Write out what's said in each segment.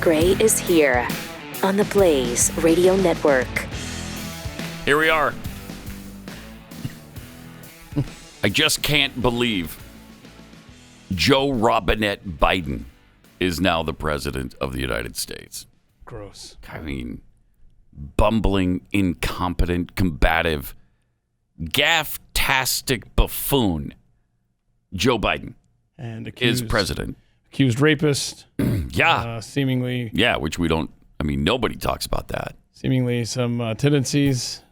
Gray is here on the Blaze Radio Network. Here we are. I just can't believe Joe Robinette Biden is now the president of the United States. Gross. I mean, bumbling, incompetent, combative, gaff-tastic buffoon Joe Biden And is president. Accused rapist. Yeah. Seemingly. Yeah, which we don't, I mean, nobody talks about that. Seemingly some tendencies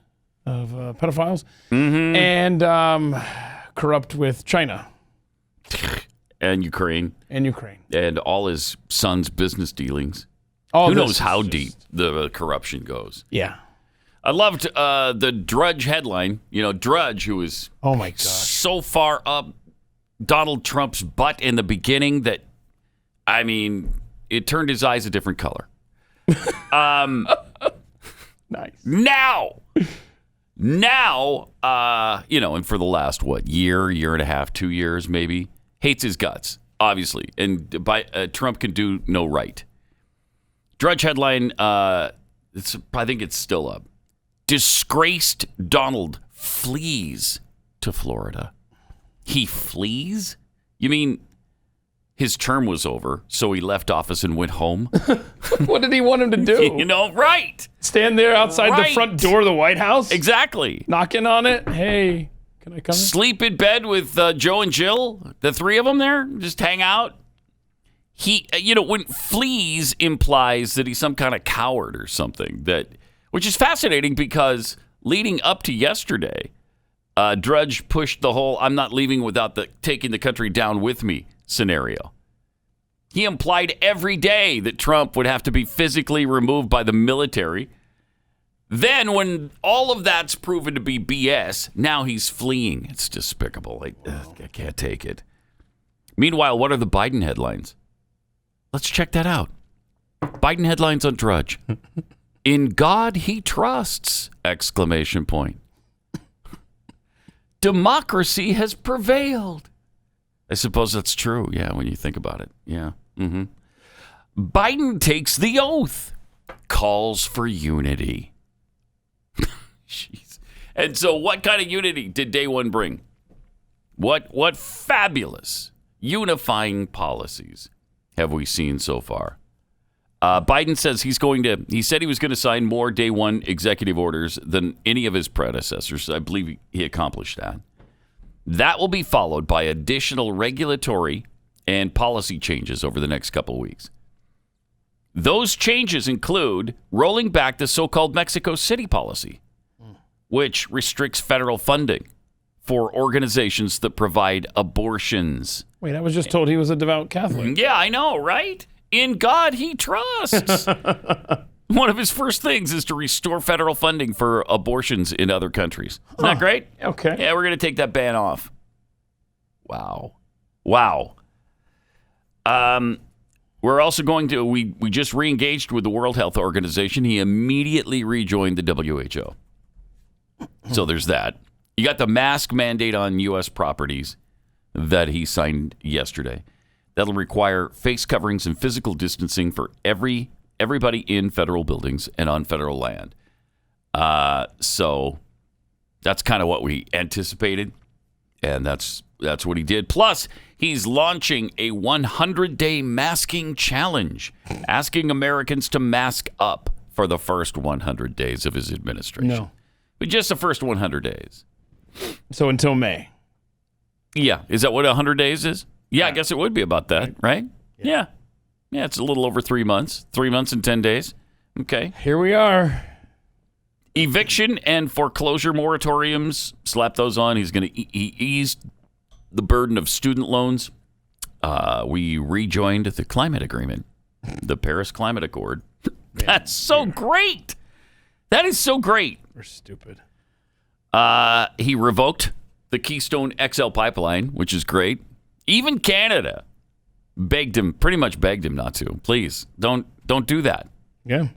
of pedophiles. Mm-hmm. And corrupt with China. And Ukraine. And all his son's business dealings. Who knows how deep the corruption goes? Yeah. I loved the Drudge headline. You know, Drudge, who was oh my gosh, so far up Donald Trump's butt in the beginning that, I mean, it turned his eyes a different color. Nice. Now, you know, and for the last, year and a half, 2 years maybe, hates his guts, obviously. And Trump can do no right. Drudge headline, I think it's still up. Disgraced Donald flees to Florida. He flees? You mean his term was over, so he left office and went home? What did he want him to do? You know, right. Stand there outside the front door of the White House? Exactly. Knocking on it. Hey, can I come in? Sleep in bed with Joe and Jill, the three of them there, just hang out. He, you know, when flees implies that he's some kind of coward or something, which is fascinating because leading up to yesterday, Drudge pushed the whole "I'm not leaving without taking the country down with me" scenario. He implied every day that Trump would have to be physically removed by the military. Then, when all of that's proven to be BS, now he's fleeing. It's despicable. I can't take it. Meanwhile, what are the Biden headlines? Let's check that out. Biden headlines on Drudge. In God he trusts! ! Democracy has prevailed. I suppose that's true, yeah, when you think about it. Yeah. Mm-hmm. Biden takes the oath. Calls for unity. Jeez. And so what kind of unity did day one bring? What fabulous unifying policies have we seen so far? Biden says he said he was going to sign more day one executive orders than any of his predecessors. I believe he accomplished that. That will be followed by additional regulatory and policy changes over the next couple of weeks. Those changes include rolling back the so-called Mexico City policy, which restricts federal funding for organizations that provide abortions. Wait, I was just told he was a devout Catholic. Yeah, I know, right? In God he trusts. One of his first things is to restore federal funding for abortions in other countries. Isn't that great? Okay. Yeah, we're going to take that ban off. Wow. We're also going to, we just re-engaged with the World Health Organization. He immediately rejoined the WHO. So there's that. You got the mask mandate on U.S. properties that he signed yesterday. That'll require face coverings and physical distancing for everybody in federal buildings and on federal land. So that's kind of what we anticipated, and that's what he did. Plus, he's launching a 100-day masking challenge, asking Americans to mask up for the first 100 days of his administration. No. But just the first 100 days. So until May. Yeah. Is that what 100 days is? Yeah, I guess it would be about that, right? Yeah. Yeah, it's a little over 3 months. 3 months and 10 days. Okay. Here we are. Eviction and foreclosure moratoriums, slap those on. He's going to ease the burden of student loans. We rejoined the climate agreement, the Paris Climate Accord. That's so great. That is so great. We're stupid. He revoked the Keystone XL pipeline, which is great. Even Canada pretty much begged him not to. Please, don't do that. Yeah.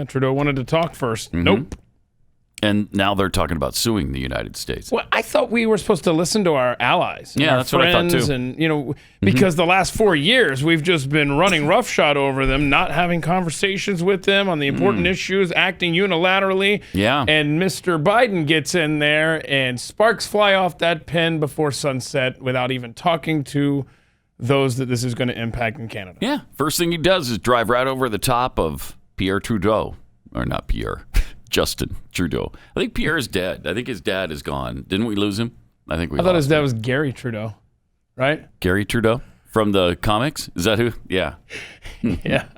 Trudeau wanted to talk first. Mm-hmm. Nope. And now they're talking about suing the United States. Well, I thought we were supposed to listen to our allies. Yeah, our that's what I thought friends, too. And, because the last 4 years, we've just been running roughshod over them, not having conversations with them on the important issues, acting unilaterally. Yeah. And Mr. Biden gets in there and sparks fly off that pen before sunset without even talking to those that this is going to impact in Canada. Yeah. First thing he does is drive right over the top of Pierre Trudeau. Or not Pierre. Justin Trudeau. I think Pierre is dead. I think his dad is gone. Didn't we lose him? I think we I thought lost his dad him. was Gary Trudeau, right? Gary Trudeau from the comics? Is that who? Yeah. Yeah.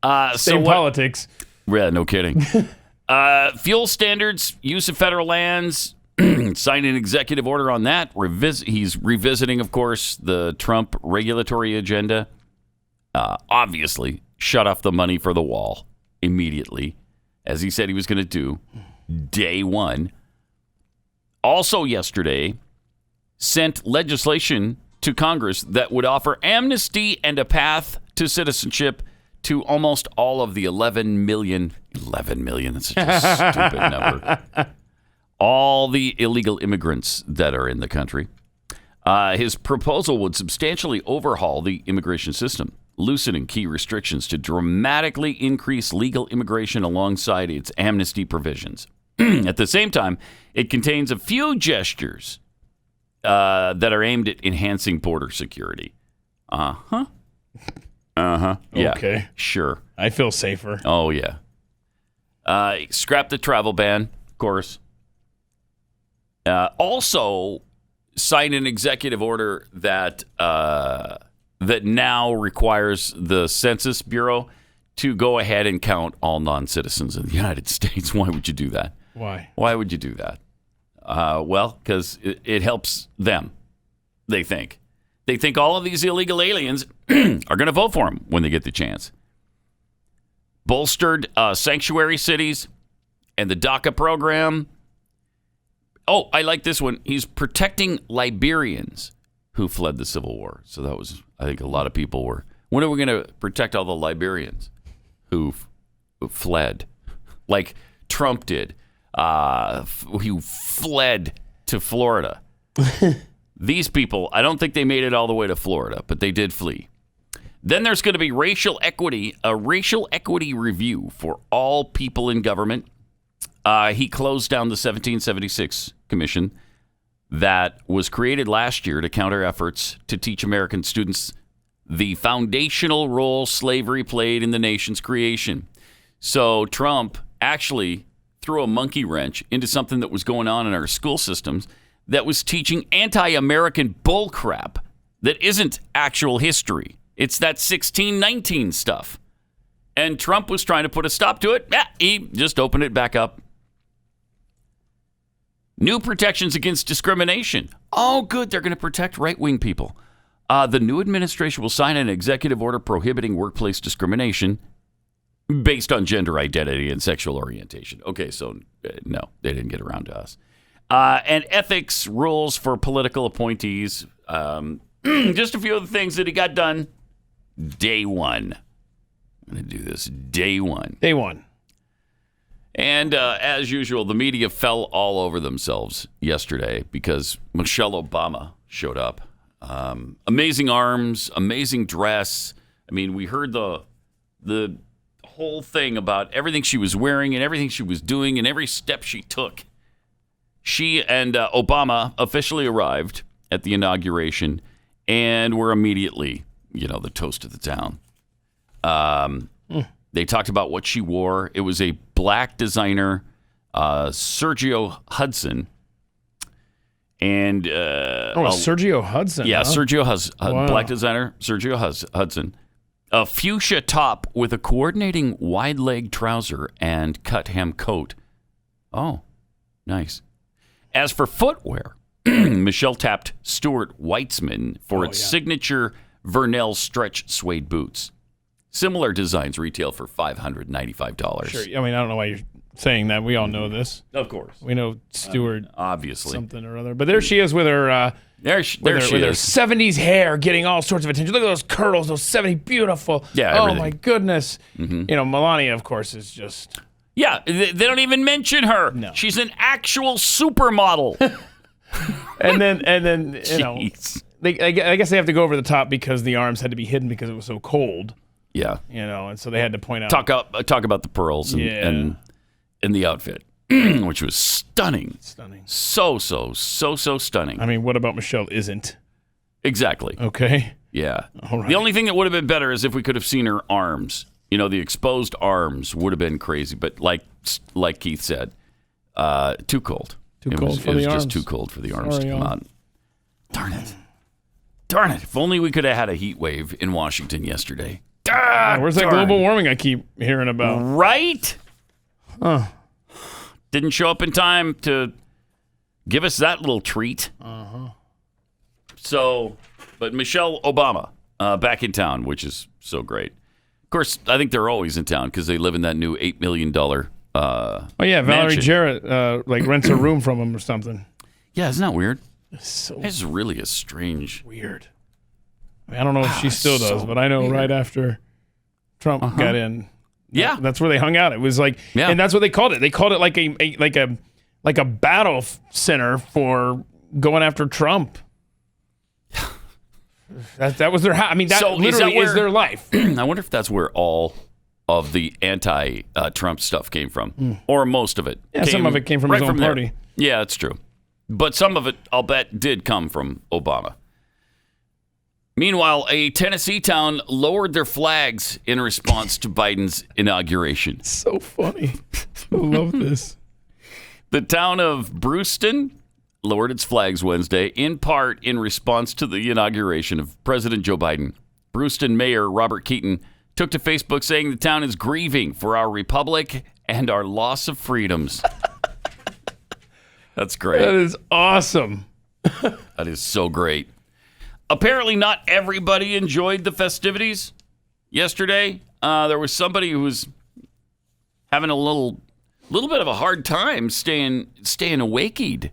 So Same what? politics. Yeah, no kidding. Fuel standards, use of federal lands, signed an executive order on that. He's revisiting, of course, the Trump regulatory agenda. Obviously, shut off the money for the wall immediately, as he said he was going to do day one. Also yesterday, sent legislation to Congress that would offer amnesty and a path to citizenship to almost all of the 11 million, that's such a stupid number, all the illegal immigrants that are in the country. His proposal would substantially overhaul the immigration system, loosening key restrictions to dramatically increase legal immigration alongside its amnesty provisions. At the same time, it contains a few gestures that are aimed at enhancing border security. Yeah. Okay. Sure. I feel safer. Oh, yeah. Scrap the travel ban, of course. Also, sign an executive order that that now requires the Census Bureau to go ahead and count all non-citizens in the United States. Why would you do that? Why? Why would you do that? Well, because it helps them, they think. They think all of these illegal aliens are going to vote for him when they get the chance. Bolstered sanctuary cities and the DACA program. Oh, I like this one. He's protecting Liberians who fled the Civil War. So that was, I think a lot of people were, when are we going to protect all the Liberians who fled? Like Trump did. Who fled to Florida. These people, I don't think they made it all the way to Florida, but they did flee. Then there's going to be a racial equity review for all people in government. He closed down the 1776 commission that was created last year to counter efforts to teach American students the foundational role slavery played in the nation's creation. So Trump actually threw a monkey wrench into something that was going on in our school systems that was teaching anti-American bullcrap that isn't actual history. It's that 1619 stuff. And Trump was trying to put a stop to it. He just opened it back up. New protections against discrimination. Oh, good. They're going to protect right-wing people. The new administration will sign an executive order prohibiting workplace discrimination based on gender identity and sexual orientation. Okay, so no, they didn't get around to us. And ethics rules for political appointees. Just a few of the things that he got done day one. I'm going to do this day one. Day one. And as usual, the media fell all over themselves yesterday because Michelle Obama showed up. Amazing arms, amazing dress. I mean, we heard the whole thing about everything she was wearing and everything she was doing and every step she took. She and Obama officially arrived at the inauguration and were immediately, the toast of the town. They talked about what she wore. It was a black designer, Sergio Hudson. And Sergio Hudson. Yeah, huh? Sergio Hudson, Wow. black designer, Sergio Hudson. A fuchsia top with a coordinating wide-leg trouser and cut hem coat. Oh, nice. As for footwear, Michelle tapped Stuart Weitzman for its signature Vernell stretch suede boots. Similar designs retail for $595. Sure. I mean, I don't know why you're saying that. We all know this. Of course. We know Stuart Obviously. something or other. But there she is with her There she with her is. 70s hair getting all sorts of attention. Look at those curls, those 70 beautiful. Yeah, Oh everything. my goodness. Melania, of course, is just Yeah, they don't even mention her. No. She's an actual supermodel. and then you know, Jeez. I guess they have to go over the top because the arms had to be hidden because it was so cold. Yeah. You know, and so they had to point out. Talk about the pearls and the outfit, which was stunning. Stunning. So stunning. I mean, what about Michelle isn't? Exactly. Okay. Yeah. All right. The only thing that would have been better is if we could have seen her arms. You know, the exposed arms would have been crazy. But like Keith said, too cold. Too cold for the arms. It was just too cold for the arms to come y'all. out. Darn it. If only we could have had a heat wave in Washington yesterday. Where's that global warming I keep hearing about? Right? Didn't show up in time to give us that little treat. So, but Michelle Obama back in town, which is so great. Of course, I think they're always in town because they live in that new $8 million Oh yeah, Valerie mansion. Jarrett like rents a room from him or something. Yeah, isn't that weird? It's so It's really a strange. weird. I mean, I don't know if she still does, so but I know weird. right after Trump got in, Yeah. that's where they hung out. It was like, and that's what they called it. They called it like a battle center for going after Trump. That was their. I mean, that So literally is their life. I wonder if that's where all of the anti-Trump stuff came from, or most of it. Yeah, some of it came from his own there. party. Yeah, that's true. But some of it, I'll bet, did come from Obama. Meanwhile, a Tennessee town lowered their flags in response to Biden's inauguration. So funny. I love this. The town of Brewston lowered its flags Wednesday, in part in response to the inauguration of President Joe Biden. Brewston Mayor Robert Keaton took to Facebook saying the town is grieving for our republic and our loss of freedoms. That's great. That is awesome. That is so great. Apparently not everybody enjoyed the festivities yesterday. There was somebody who was having a little bit of a hard time staying awaked.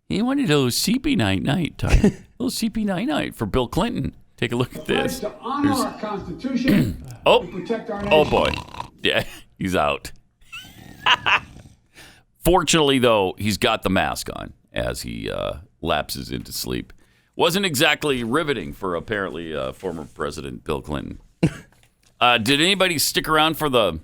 He wanted a little CP night time. A little CP night for Bill Clinton. Take a look at this. To honor our Constitution and protect our nation. Oh boy. Yeah, he's out. Fortunately, though, he's got the mask on as he lapses into sleep. Wasn't exactly riveting for apparently former President Bill Clinton. Did anybody stick around for the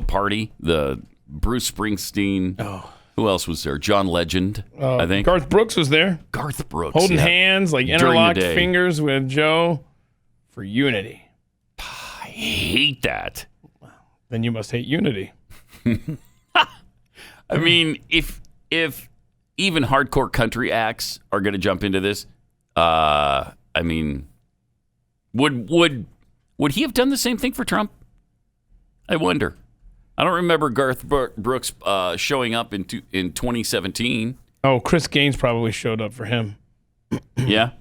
party? The Bruce Springsteen. Oh. Who else was there? John Legend, I think. Garth Brooks was there. Garth Brooks. Holding yeah. hands, like During the interlocked day. fingers with Joe for unity. I hate that. Then you must hate unity. I mean, if even hardcore country acts are going to jump into this, I mean, would he have done the same thing for Trump? I wonder. I don't remember Garth Brooks showing up in 2017. Oh, Chris Gaines probably showed up for him. Yeah.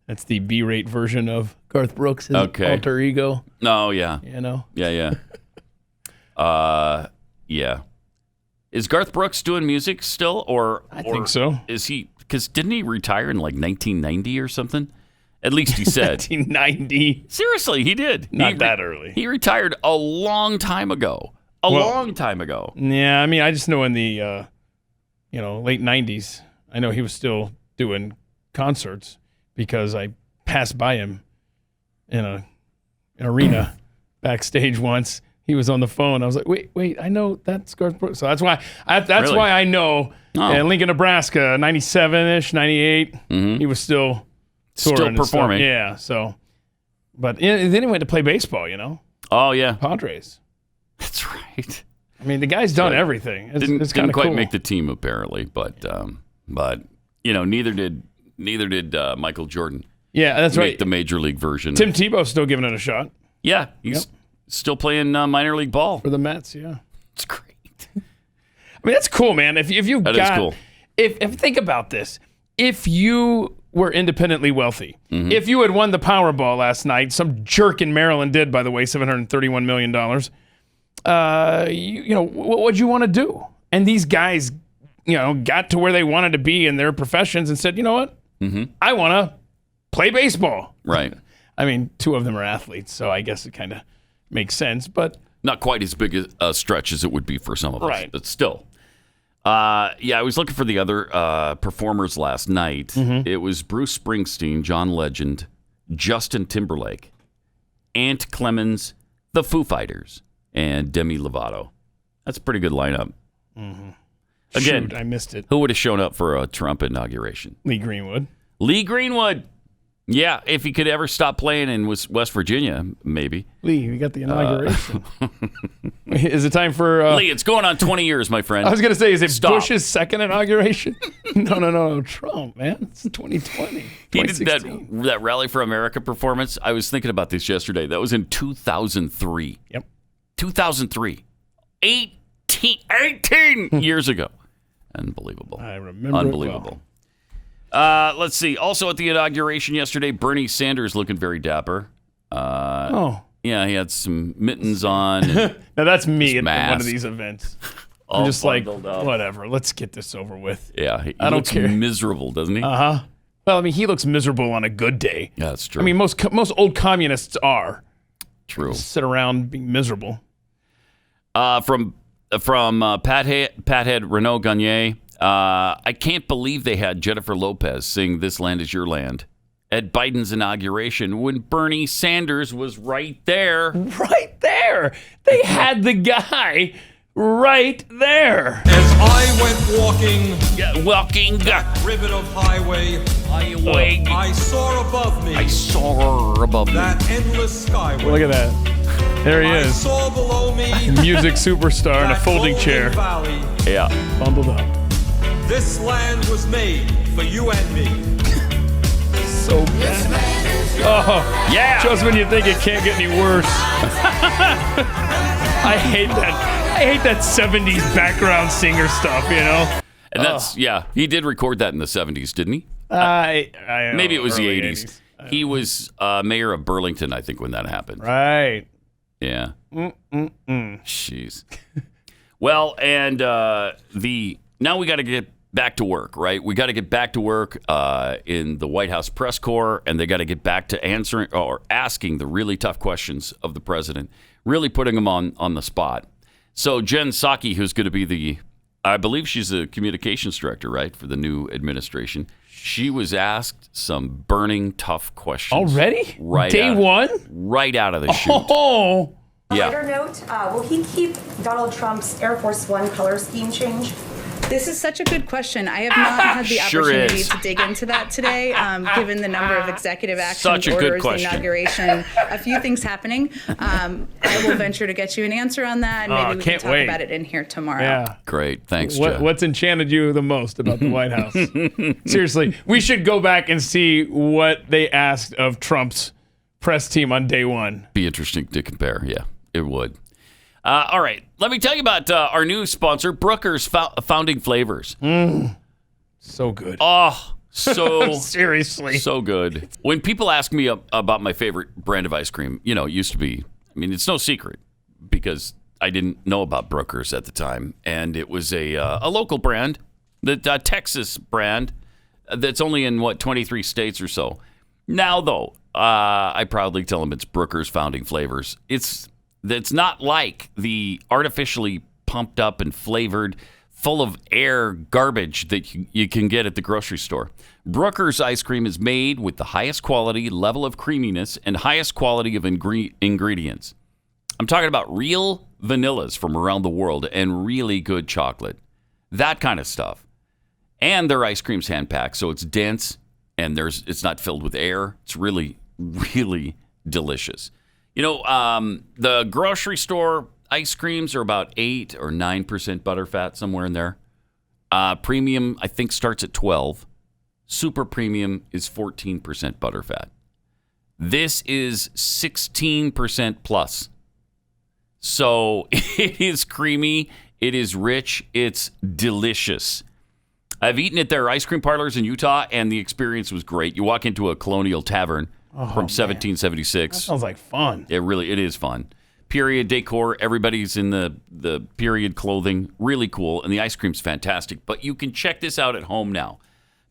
That's the B-rate version of Garth Brooks, his alter ego. Oh, yeah. You know? Yeah. Yeah. Is Garth Brooks doing music still, or I think so. Is he? Because didn't he retire in like 1990 or something? At least he said. 1990. Seriously, he did. Not that early. He retired a long time ago. Long time ago. Yeah, I mean, I just know in the late 90s, I know he was still doing concerts because I passed by him in an arena backstage once. He was on the phone. I was like, wait, I know that's Garth Brooks. So that's why Really? why I know. Oh. In Lincoln, Nebraska, 97-ish, 98, he was still touring and performing. stuff. Yeah, so. But then he went to play baseball, Oh, yeah. Padres. That's right. I mean, the guy's done everything. It's Didn't kind of quite cool. make the team, apparently. But neither did Michael Jordan. Yeah, that's make right. the major league version. Tim Tebow's still giving it a shot Yeah, he's still playing minor league ball. for the Mets, yeah. It's great. I mean, that's cool, man. If you've That got, is cool. If think about this, if you were independently wealthy, if you had won the Powerball last night, some jerk in Maryland did, by the way, $731 million. What would you want to do? And these guys, got to where they wanted to be in their professions and said, you know what? I want to play baseball. Right. I mean, two of them are athletes, so I guess it kind of makes sense. But Not quite as big a stretch as it would be for some of us, Right. but still. I was looking for the other performers last night. It was Bruce Springsteen, John Legend, Justin Timberlake, Ant Clemens, the Foo Fighters, and Demi Lovato. That's a pretty good lineup. Again, Shoot, I missed it. who would have shown up for a Trump inauguration? Lee Greenwood. Lee Greenwood. Yeah, if he could ever stop playing in West Virginia, maybe. Lee, we got the inauguration. Is it time for... Lee, it's going on 20 years, my friend. I was going to say, is it Stop. Bush's second inauguration? No. Trump, man. It's 2020. He did that Rally for America performance. I was thinking about this yesterday. That was in 2003. Yep. 2003. 18 years ago. Unbelievable. I remember it Unbelievable. Let's see. Also at the inauguration yesterday, Bernie Sanders looking very dapper. Oh. Yeah, he had some mittens on. And Now, that's me at mask. one of these events. all I'm just like, bundled up. whatever. Let's get this over with. Yeah, he I don't looks care. miserable, doesn't he? Uh-huh. Well, I mean, he looks miserable on a good day. Yeah, that's true. I mean, most old communists are. true. Sit around being miserable. From Pathead Renaud Gagne. I can't believe they had Jennifer Lopez sing "This Land Is Your Land" at Biden's inauguration when Bernie Sanders was right there. Right there. They had the guy right there. As I went walking Yeah, walking. ribbon of highway, I saw above me I saw her above me. that endless skyway. Look at that. There he I is. saw below me Music superstar in a that folding golden chair. Valley. Yeah. Bundled up. This land was made for you and me. So bad. Oh, Yeah. just when you think it can't get any worse. I hate that 70s background singer stuff, you know? And that's, he did record that in the 70s, didn't he? I Maybe it was the early 80s. He was mayor of Burlington, I think, when that happened. Right. Yeah. Jeez. Well, and now we got to get back to work, right? We got to get back to work in the White House press corps, and they got to get back to answering or asking the really tough questions of the president, really putting him on the spot. So Jen Psaki, who's going to be I believe she's a communications director, right, for the new administration. She was asked some burning tough questions. Already? Right. Day one? Right out of the chute. Oh. Yeah. Lighter note, will he keep Donald Trump's Air Force One color scheme change? This is such a good question. I have not had the Sure opportunity is. to dig into that today, given the number of executive actions, Such a good orders, the question. inauguration, a few things happening. I will venture to get you an answer on that, and maybe we can can't talk wait. about it in here tomorrow. Yeah. Great. Thanks, Jen. What's enchanted you the most about the White House? Seriously, we should go back and see what they asked of Trump's press team on day one. Be interesting to compare. Yeah, it would. All right. Let me tell you about our new sponsor, Brooker's Founding Flavors. So good. Oh, so Seriously. so good. When people ask me about my favorite brand of ice cream, it used to be, it's no secret because I didn't know about Brooker's at the time. And it was a local brand, the Texas brand that's only in, 23 states or so. Now, though, I proudly tell them it's Brooker's Founding Flavors. It's not like the artificially pumped up and flavored, full of air garbage that you can get at the grocery store. Brooker's ice cream is made with the highest quality, level of creaminess, and highest quality of ingredients. I'm talking about real vanillas from around the world and really good chocolate. That kind of stuff. And their ice cream's hand-packed, so it's dense and it's not filled with air. It's really, really delicious. The grocery store ice creams are about 8 or 9% butterfat, somewhere in there. Premium, I think, starts at 12. Super premium is 14% butterfat. This is 16% plus. So it is creamy. It is rich. It's delicious. I've eaten at their ice cream parlors in Utah, and the experience was great. You walk into a colonial tavern from 1776. That sounds like fun. It is fun. Period decor. Everybody's in the period clothing. Really cool. And the ice cream's fantastic. But you can check this out at home now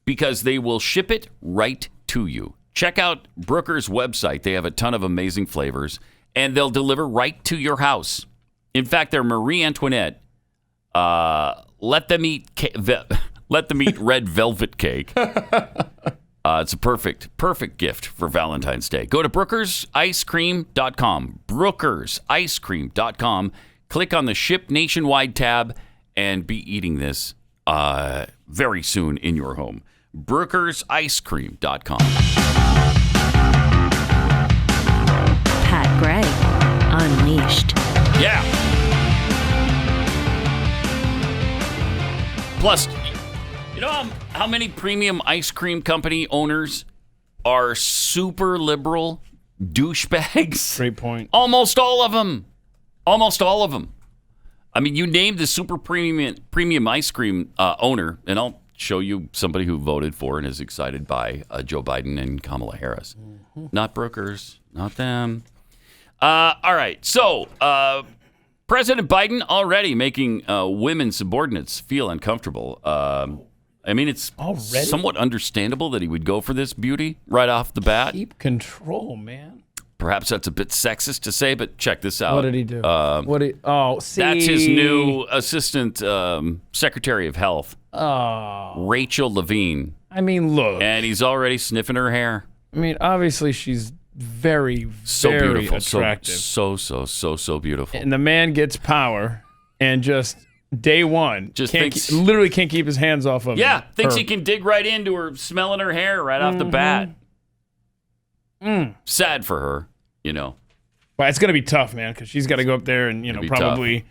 because they will ship it right to you. Check out Brooker's website. They have a ton of amazing flavors, and they'll deliver right to your house. In fact, their Marie Antoinette, let them eat red velvet cake. It's a perfect gift for Valentine's Day. Go to brookersicecream.com. brookersicecream.com. Click on the Ship Nationwide tab and be eating this very soon in your home. brookersicecream.com. Pat Gray, Unleashed. Yeah. Plus, you know how many premium ice cream company owners are super liberal douchebags? Great point. Almost all of them. Almost all of them. I mean, you name the super premium ice cream owner, and I'll show you somebody who voted for and is excited by Joe Biden and Kamala Harris. Mm-hmm. Not Brookers, not them. All right, so President Biden already making women subordinates feel uncomfortable. I mean, it's already somewhat understandable that he would go for this beauty right off the bat. Keep control, man. Perhaps that's a bit sexist to say, but check this out. What did he do? See. That's his new assistant secretary of health, Rachel Levine. I mean, look. And he's already sniffing her hair. I mean, obviously she's very beautiful. attractive. So beautiful. And the man gets power and just day one literally can't keep his hands off of her. Thinks he can dig right into her, smelling her hair right off the bat. Sad for her, you know. Well, it's going to be tough, man, because she's got to go up there and, probably,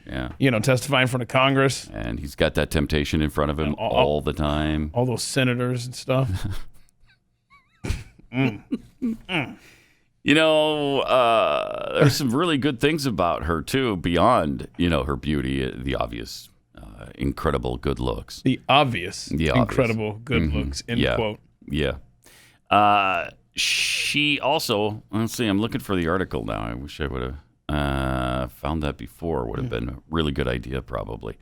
testify in front of Congress. And he's got that temptation in front of him all the time. All those senators and stuff. You know, there's some really good things about her, too, beyond, her beauty, the obvious, incredible good looks. The obvious. Incredible good looks, end quote. Yeah. She also, let's see, I'm looking for the article now. I wish I would have found that before. Would have been a really good idea, probably.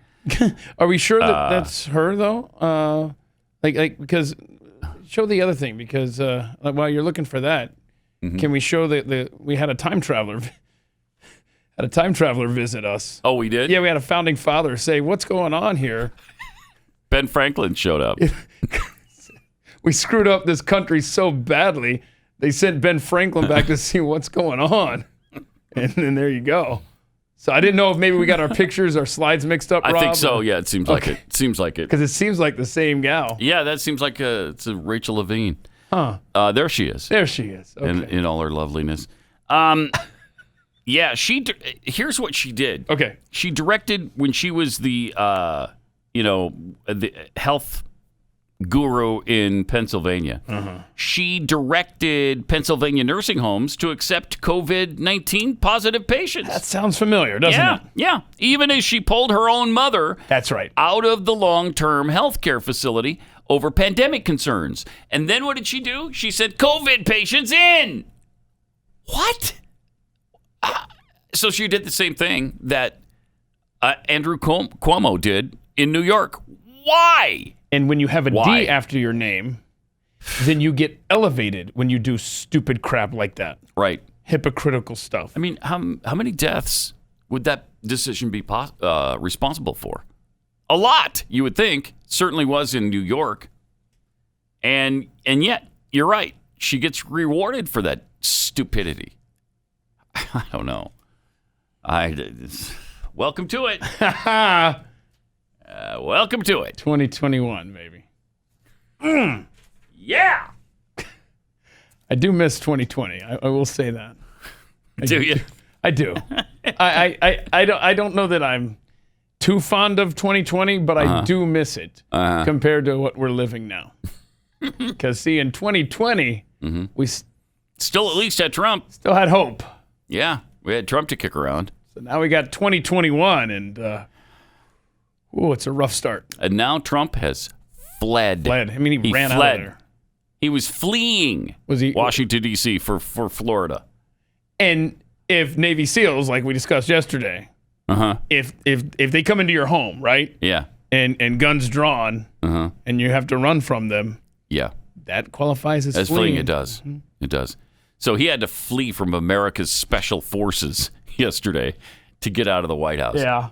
Are we sure that that's her, though? Because show the other thing, because while you're looking for that, can we show that we had a time traveler visit us? Oh, we did? Yeah, we had a founding father say, "What's going on here?" Ben Franklin showed up. We screwed up this country so badly, they sent Ben Franklin back to see what's going on. And then there you go. So I didn't know if maybe we got our pictures, our slides mixed up, Rob. I think so, yeah. It seems like it. Seems like it. Because it seems like the same gal. Yeah, that seems like it's a Rachel Levine. Huh. There she is. There she is. Okay. In all her loveliness. Yeah, here's what she did. Okay. She directed when she was the health guru in Pennsylvania. She directed Pennsylvania nursing homes to accept COVID-19 positive patients. That sounds familiar, doesn't it? Yeah. Even as she pulled her own mother That's right. out of the long-term health care facility over pandemic concerns. And then what did she do? She sent COVID patients in. What? So she did the same thing that Andrew Cuomo did in New York. Why? And when you have a D after your name, then you get elevated when you do stupid crap like that. Right. Hypocritical stuff. I mean, how many deaths would that decision be responsible for? A lot, you would think. Certainly was in New York. And yet, you're right. She gets rewarded for that stupidity. I don't know. Welcome to it. Welcome to it. 2021, baby. Yeah. I do miss 2020. I will say that. Do you? I do. I don't know that I'm too fond of 2020, but I do miss it compared to what we're living now. Because, see, in 2020, we still at least had Trump. Still had hope. Yeah, we had Trump to kick around. So now we got 2021, and it's a rough start. And now Trump has fled. I mean, he ran out of there. He was fleeing Washington, D.C. for Florida. And if Navy SEALs, like we discussed yesterday, if they come into your home, right? Yeah. And guns drawn, and you have to run from them. Yeah. That qualifies as fleeing. It does. It does. So he had to flee from America's special forces yesterday to get out of the White House. Yeah.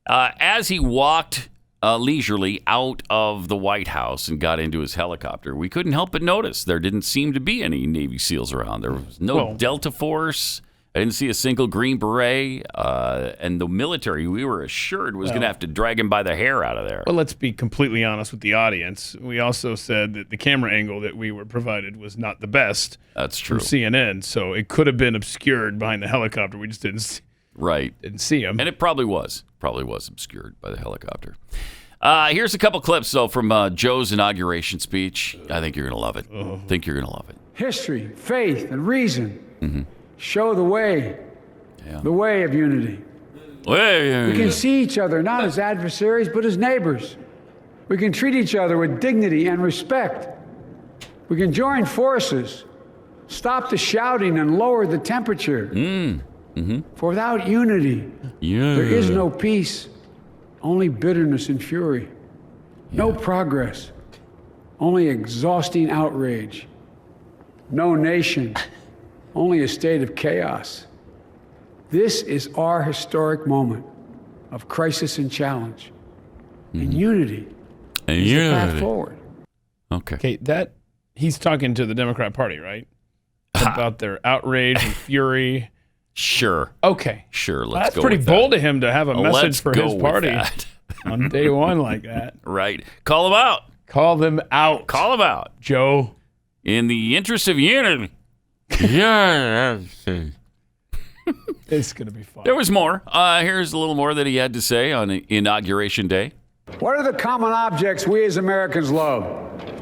As he walked leisurely out of the White House and got into his helicopter, we couldn't help but notice there didn't seem to be any Navy SEALs around. There was no Delta Force. I didn't see a single Green Beret. And the military, we were assured, was going to have to drag him by the hair out of there. Well, let's be completely honest with the audience. We also said that the camera angle that we were provided was not the best. That's true. From CNN, so it could have been obscured behind the helicopter. We just didn't see. Right. Didn't see him. And it probably was obscured by the helicopter. Here's a couple clips, though, from Joe's inauguration speech. I think you're going to love it. Think you're going to love it. History, faith, and reason show the way, the way of unity. We can see each other not as adversaries, but as neighbors. We can treat each other with dignity and respect. We can join forces, stop the shouting, and lower the temperature. For without unity, there is no peace, only bitterness and fury. No progress, only exhausting outrage. No nation, only a state of chaos. This is our historic moment of crisis and challenge. And unity is the path forward. Okay. That he's talking to the Democrat Party, right? About their outrage and fury. Sure. Okay. Sure. Let's That's go pretty with bold that. of him to have a message for his party on day one like that. Right. Call them out. Call them out. Call them out. Joe. In the interest of unity. Yeah. It's going to be fun. There was more. Here's a little more that he had to say on Inauguration Day. What are the common objects we as Americans love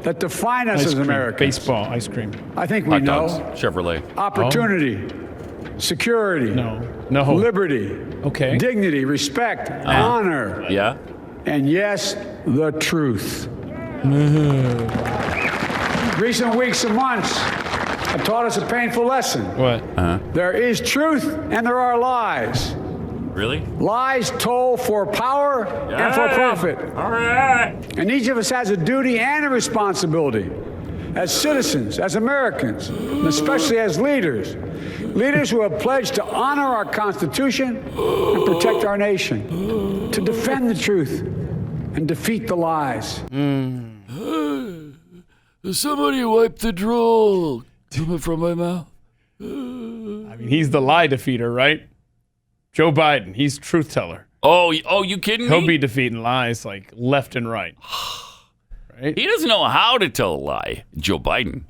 that define us as Americans? Baseball, ice cream. I think we Hot know. dogs, Chevrolet. Opportunity, security, no, liberty, okay, dignity, respect, honor, Yeah. and yes, the truth. Recent weeks and months have taught us a painful lesson. What? There is truth and there are lies. Really? Lies told for power and for profit. All right. And each of us has a duty and a responsibility as citizens, as Americans, and especially as leaders. Leaders who have pledged to honor our Constitution and protect our nation, to defend the truth and defeat the lies. Somebody wipe the drool coming from my mouth. I mean, he's the lie defeater, right? Joe Biden, he's truth teller. Oh, you kidding me? He'll be defeating lies like left and right. Right? He doesn't know how to tell a lie, Joe Biden.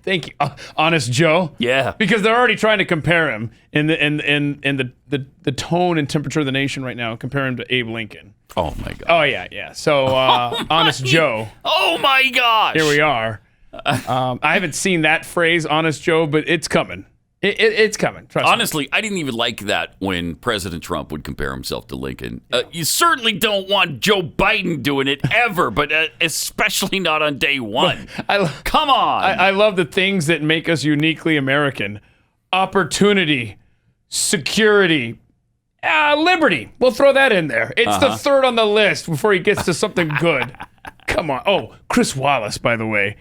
Thank you, Honest Joe. Yeah, because they're already trying to compare him in the tone and temperature of the nation right now. Compare him to Abe Lincoln. Oh my God. Oh yeah. So Honest Joe. Oh my gosh. Here we are. I haven't seen that phrase, Honest Joe, but it's coming. It's coming. Trust me. Honestly, I didn't even like that when President Trump would compare himself to Lincoln. You certainly don't want Joe Biden doing it ever, but especially not on day one. Come on. I love the things that make us uniquely American. Opportunity, security, liberty. We'll throw that in there. It's the third on the list before he gets to something good. Come on. Oh, Chris Wallace, by the way,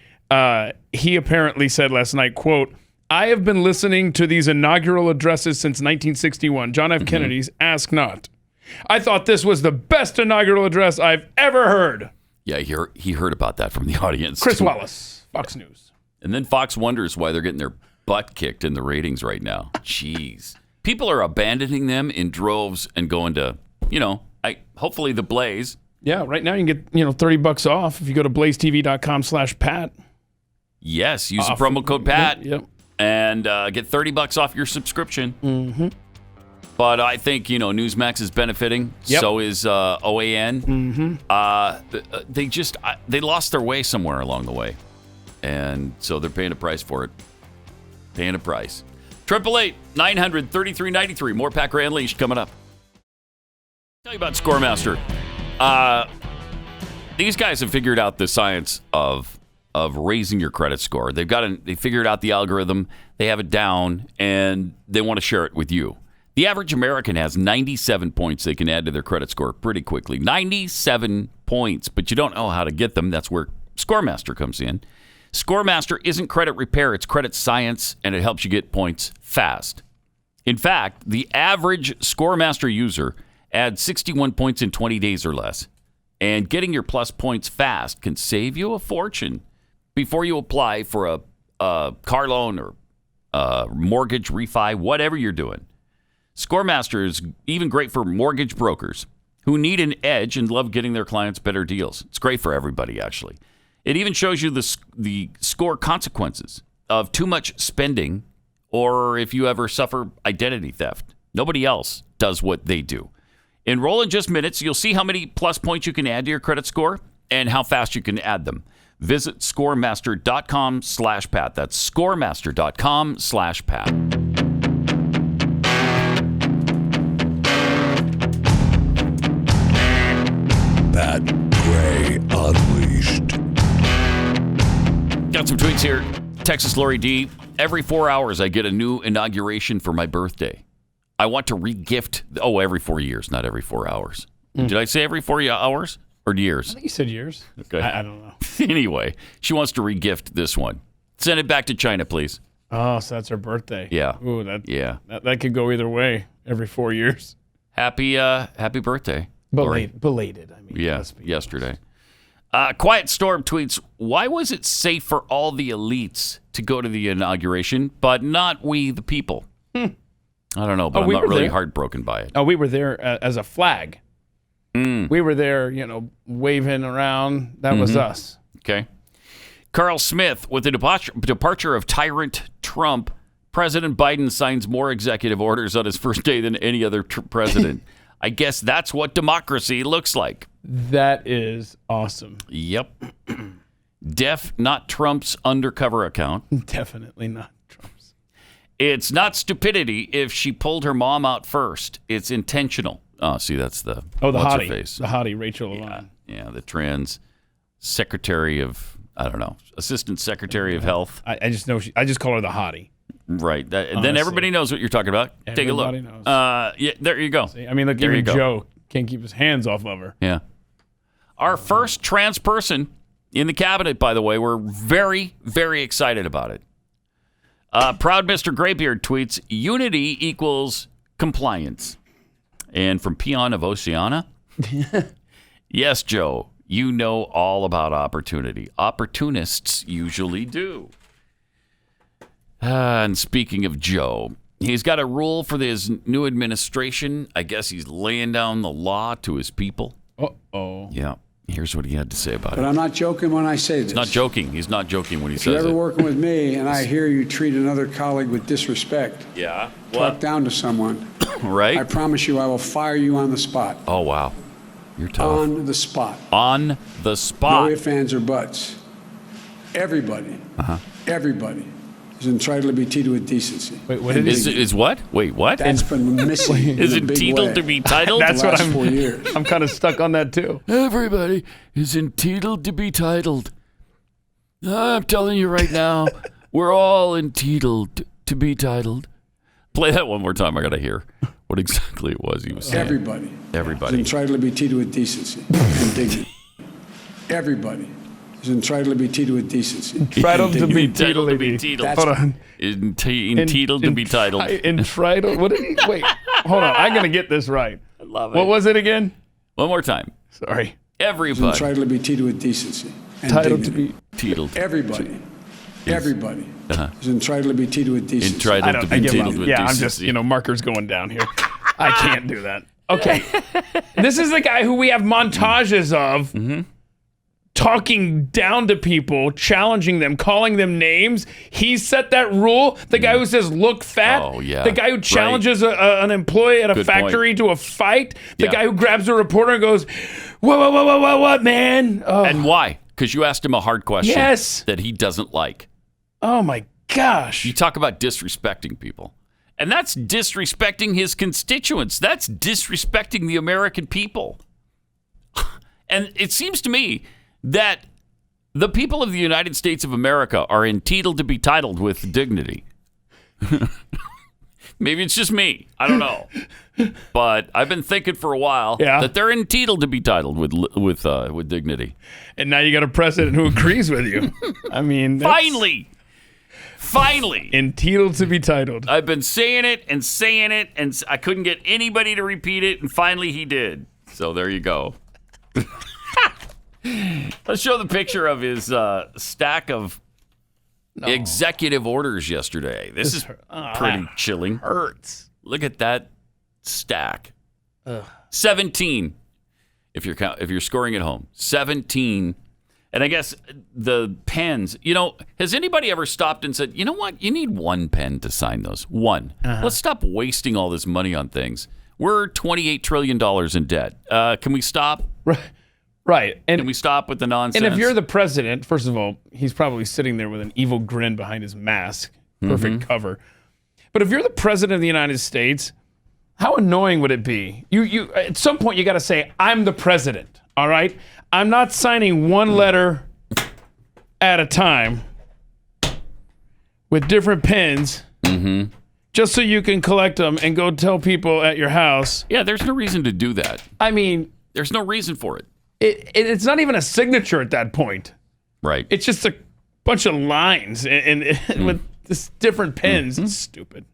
he apparently said last night, quote, "I have been listening to these inaugural addresses since 1961. John F. Kennedy's Ask Not. I thought this was the best inaugural address I've ever heard." Yeah, he heard about that from the audience. Chris too. Wallace, Fox News. And then Fox wonders why they're getting their butt kicked in the ratings right now. Jeez. People are abandoning them in droves and going to, hopefully the Blaze. Yeah, right now you can get, $30 off if you go to blazetv.com/Pat. Yes, use the promo code Pat. Yep. And get $30 off your subscription. Mm-hmm. But I think, Newsmax is benefiting. Yep. So is OAN. Mm-hmm. They lost their way somewhere along the way. And so they're paying a price for it. Paying a price. 888-900-3393. More Pat Gray Unleashed coming up. Tell you about Scoremaster. These guys have figured out the science of raising your credit score. They figured out the algorithm. They have it down, and they want to share it with you. The average American has 97 points they can add to their credit score pretty quickly. 97 points, but you don't know how to get them. That's where Scoremaster comes in. Scoremaster isn't credit repair, it's credit science, and it helps you get points fast. In fact, the average Scoremaster user adds 61 points in 20 days or less. And getting your plus points fast can save you a fortune before you apply for a car loan or mortgage refi, whatever you're doing. Scoremaster is even great for mortgage brokers who need an edge and love getting their clients better deals. It's great for everybody, actually. It even shows you the score consequences of too much spending or if you ever suffer identity theft. Nobody else does what they do. Enroll in just minutes. You'll see how many plus points you can add to your credit score and how fast you can add them. Visit scoremaster.com/Pat. That's scoremaster.com/Pat. Pat Gray Unleashed. Got some tweets here. Texas Lori D. Every 4 hours, I get a new inauguration for my birthday. I want to re-gift. Oh, every 4 years, not every 4 hours. Did I say every 4 hours or years? I think you said years. Okay. I don't know. Anyway, she wants to re-gift this one. Send it back to China, please. Oh, so that's her birthday. Yeah. Ooh, that could go either way. Every 4 years. Happy birthday. Belated. I mean, yeah, yesterday. Quiet Storm tweets, why was it safe for all the elites to go to the inauguration, but not we, the people? I don't know, but I'm not really heartbroken by it. Oh, we were there as a flag. We were there, waving around. That was us. Okay. Carl Smith, with the departure of tyrant Trump, President Biden signs more executive orders on his first day than any other president. I guess that's what democracy looks like. That is awesome. Yep. Not Trump's undercover account. Definitely not Trump's. It's not stupidity if she pulled her mom out first. It's intentional. Oh, see, that's the hottie. Face? The hottie, Rachel Levine. Yeah, the trans secretary of, I don't know, assistant secretary of health. I just know I just call her the hottie. Right. Then everybody knows what you're talking about. Take a look. Everybody knows. Yeah, there you go. See, I mean, look, even Joe can't keep his hands off of her. Yeah. Our first trans person in the cabinet, by the way. We're very, very excited about it. Proud Mr. Graybeard tweets, unity equals compliance. And from Peon of Oceana, yes, Joe, you know all about opportunity. Opportunists usually do. And speaking of Joe, he's got a rule for his new administration. I guess he's laying down the law to his people. Uh-oh. Yeah. Here's what he had to say about it. But I'm not joking when I say this. He's not joking. He's not joking when he If says you're ever it. working with me and I hear you treat another colleague with disrespect, Yeah. talk down to someone, Right? I promise you I will fire you on the spot. Oh, wow. You're tough. On the spot. On the spot. No ifs, ands, or buts. Everybody is entitled to be treated with decency. Wait, what is what? Wait, what? That's been missing. Is in a big entitled way to be titled? That's the what last 4 years. I'm kind of stuck on that too. Everybody is entitled to be titled. I'm telling you right now, we're all entitled to be titled. Play that one more time. I got to hear what exactly it was he was saying. Everybody Everybody. is entitled to be treated with decency and dignity. Everybody is entitled to be treated with decency. Entitled to be Entitled to be titled. titled. Hold on. Entitled to be titled. Entitled. What did he? Wait. Hold on. I'm gonna get this right. I love it. What was it again? One more time. Sorry. Is Everybody. entitled to be treated with decency and Entitled to dignity. be. Titled. Everybody is entitled to be treated with decency. Entitled to be give titled up. with Yeah, decency. I'm just markers going down here. I can't do that. Okay. This is the guy who we have montages of. Talking down to people, challenging them, calling them names. He set that rule. The guy who says, look fat. Oh, yeah. The guy who challenges an employee at a Good factory to a fight. The Yeah. guy who grabs a reporter and goes, what, man? Oh, And why? Because you asked him a hard question Yes. that he doesn't like. oh my gosh. You talk about disrespecting people. And that's disrespecting his constituents. That's disrespecting the American people. And it seems to me that the people of the United States of America are entitled to be titled with dignity. Maybe it's just me. I don't know. But I've been thinking for a while that they're entitled to be titled with dignity. And now you got a president who agrees with you. I mean, Finally. Entitled to be titled. I've been saying it, and I couldn't get anybody to repeat it, and finally he did. So there you go. Let's show the picture of his stack of executive orders yesterday. This is pretty chilling. Hurts. Look at that stack. 17. If you're scoring at home, 17. And I guess the pens, has anybody ever stopped and said, you know what? You need one pen to sign those. One. Let's stop wasting all this money on things. We're $28 trillion in debt. Can we stop? Right. Can we stop with the nonsense? And if you're the president, first of all, he's probably sitting there with an evil grin behind his mask. Perfect cover. But if you're the president of the United States, how annoying would it be? You at some point, you got to say, I'm the president, all right? I'm not signing one letter at a time with different pens just so you can collect them and go tell people at your house. Yeah, there's no reason to do that. I mean, there's no reason for it. It's not even a signature at that point. Right. It's just a bunch of lines and with just different pens. It's stupid.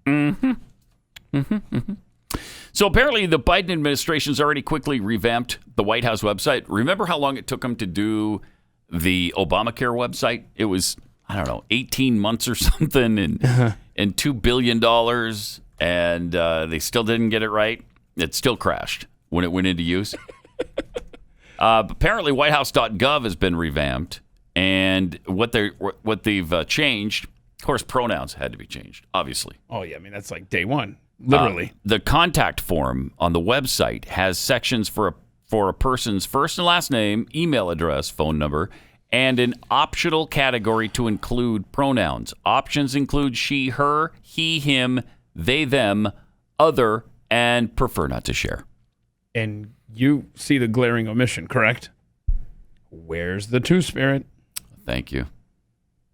So apparently the Biden administration's already quickly revamped the White House website. Remember how long it took them to do the Obamacare website? It was, 18 months or something and $2 billion. And they still didn't get it right. It still crashed when it went into use. Apparently whitehouse.gov has been revamped. And what they've changed, of course, pronouns had to be changed, obviously. Oh, yeah. I mean, that's like day one. Literally. The contact form on the website has sections for a person's first and last name, email address, phone number, and an optional category to include pronouns. Options include she, her, he, him, they, them, other, and prefer not to share. And you see the glaring omission, correct? Where's the two-spirit? Thank you.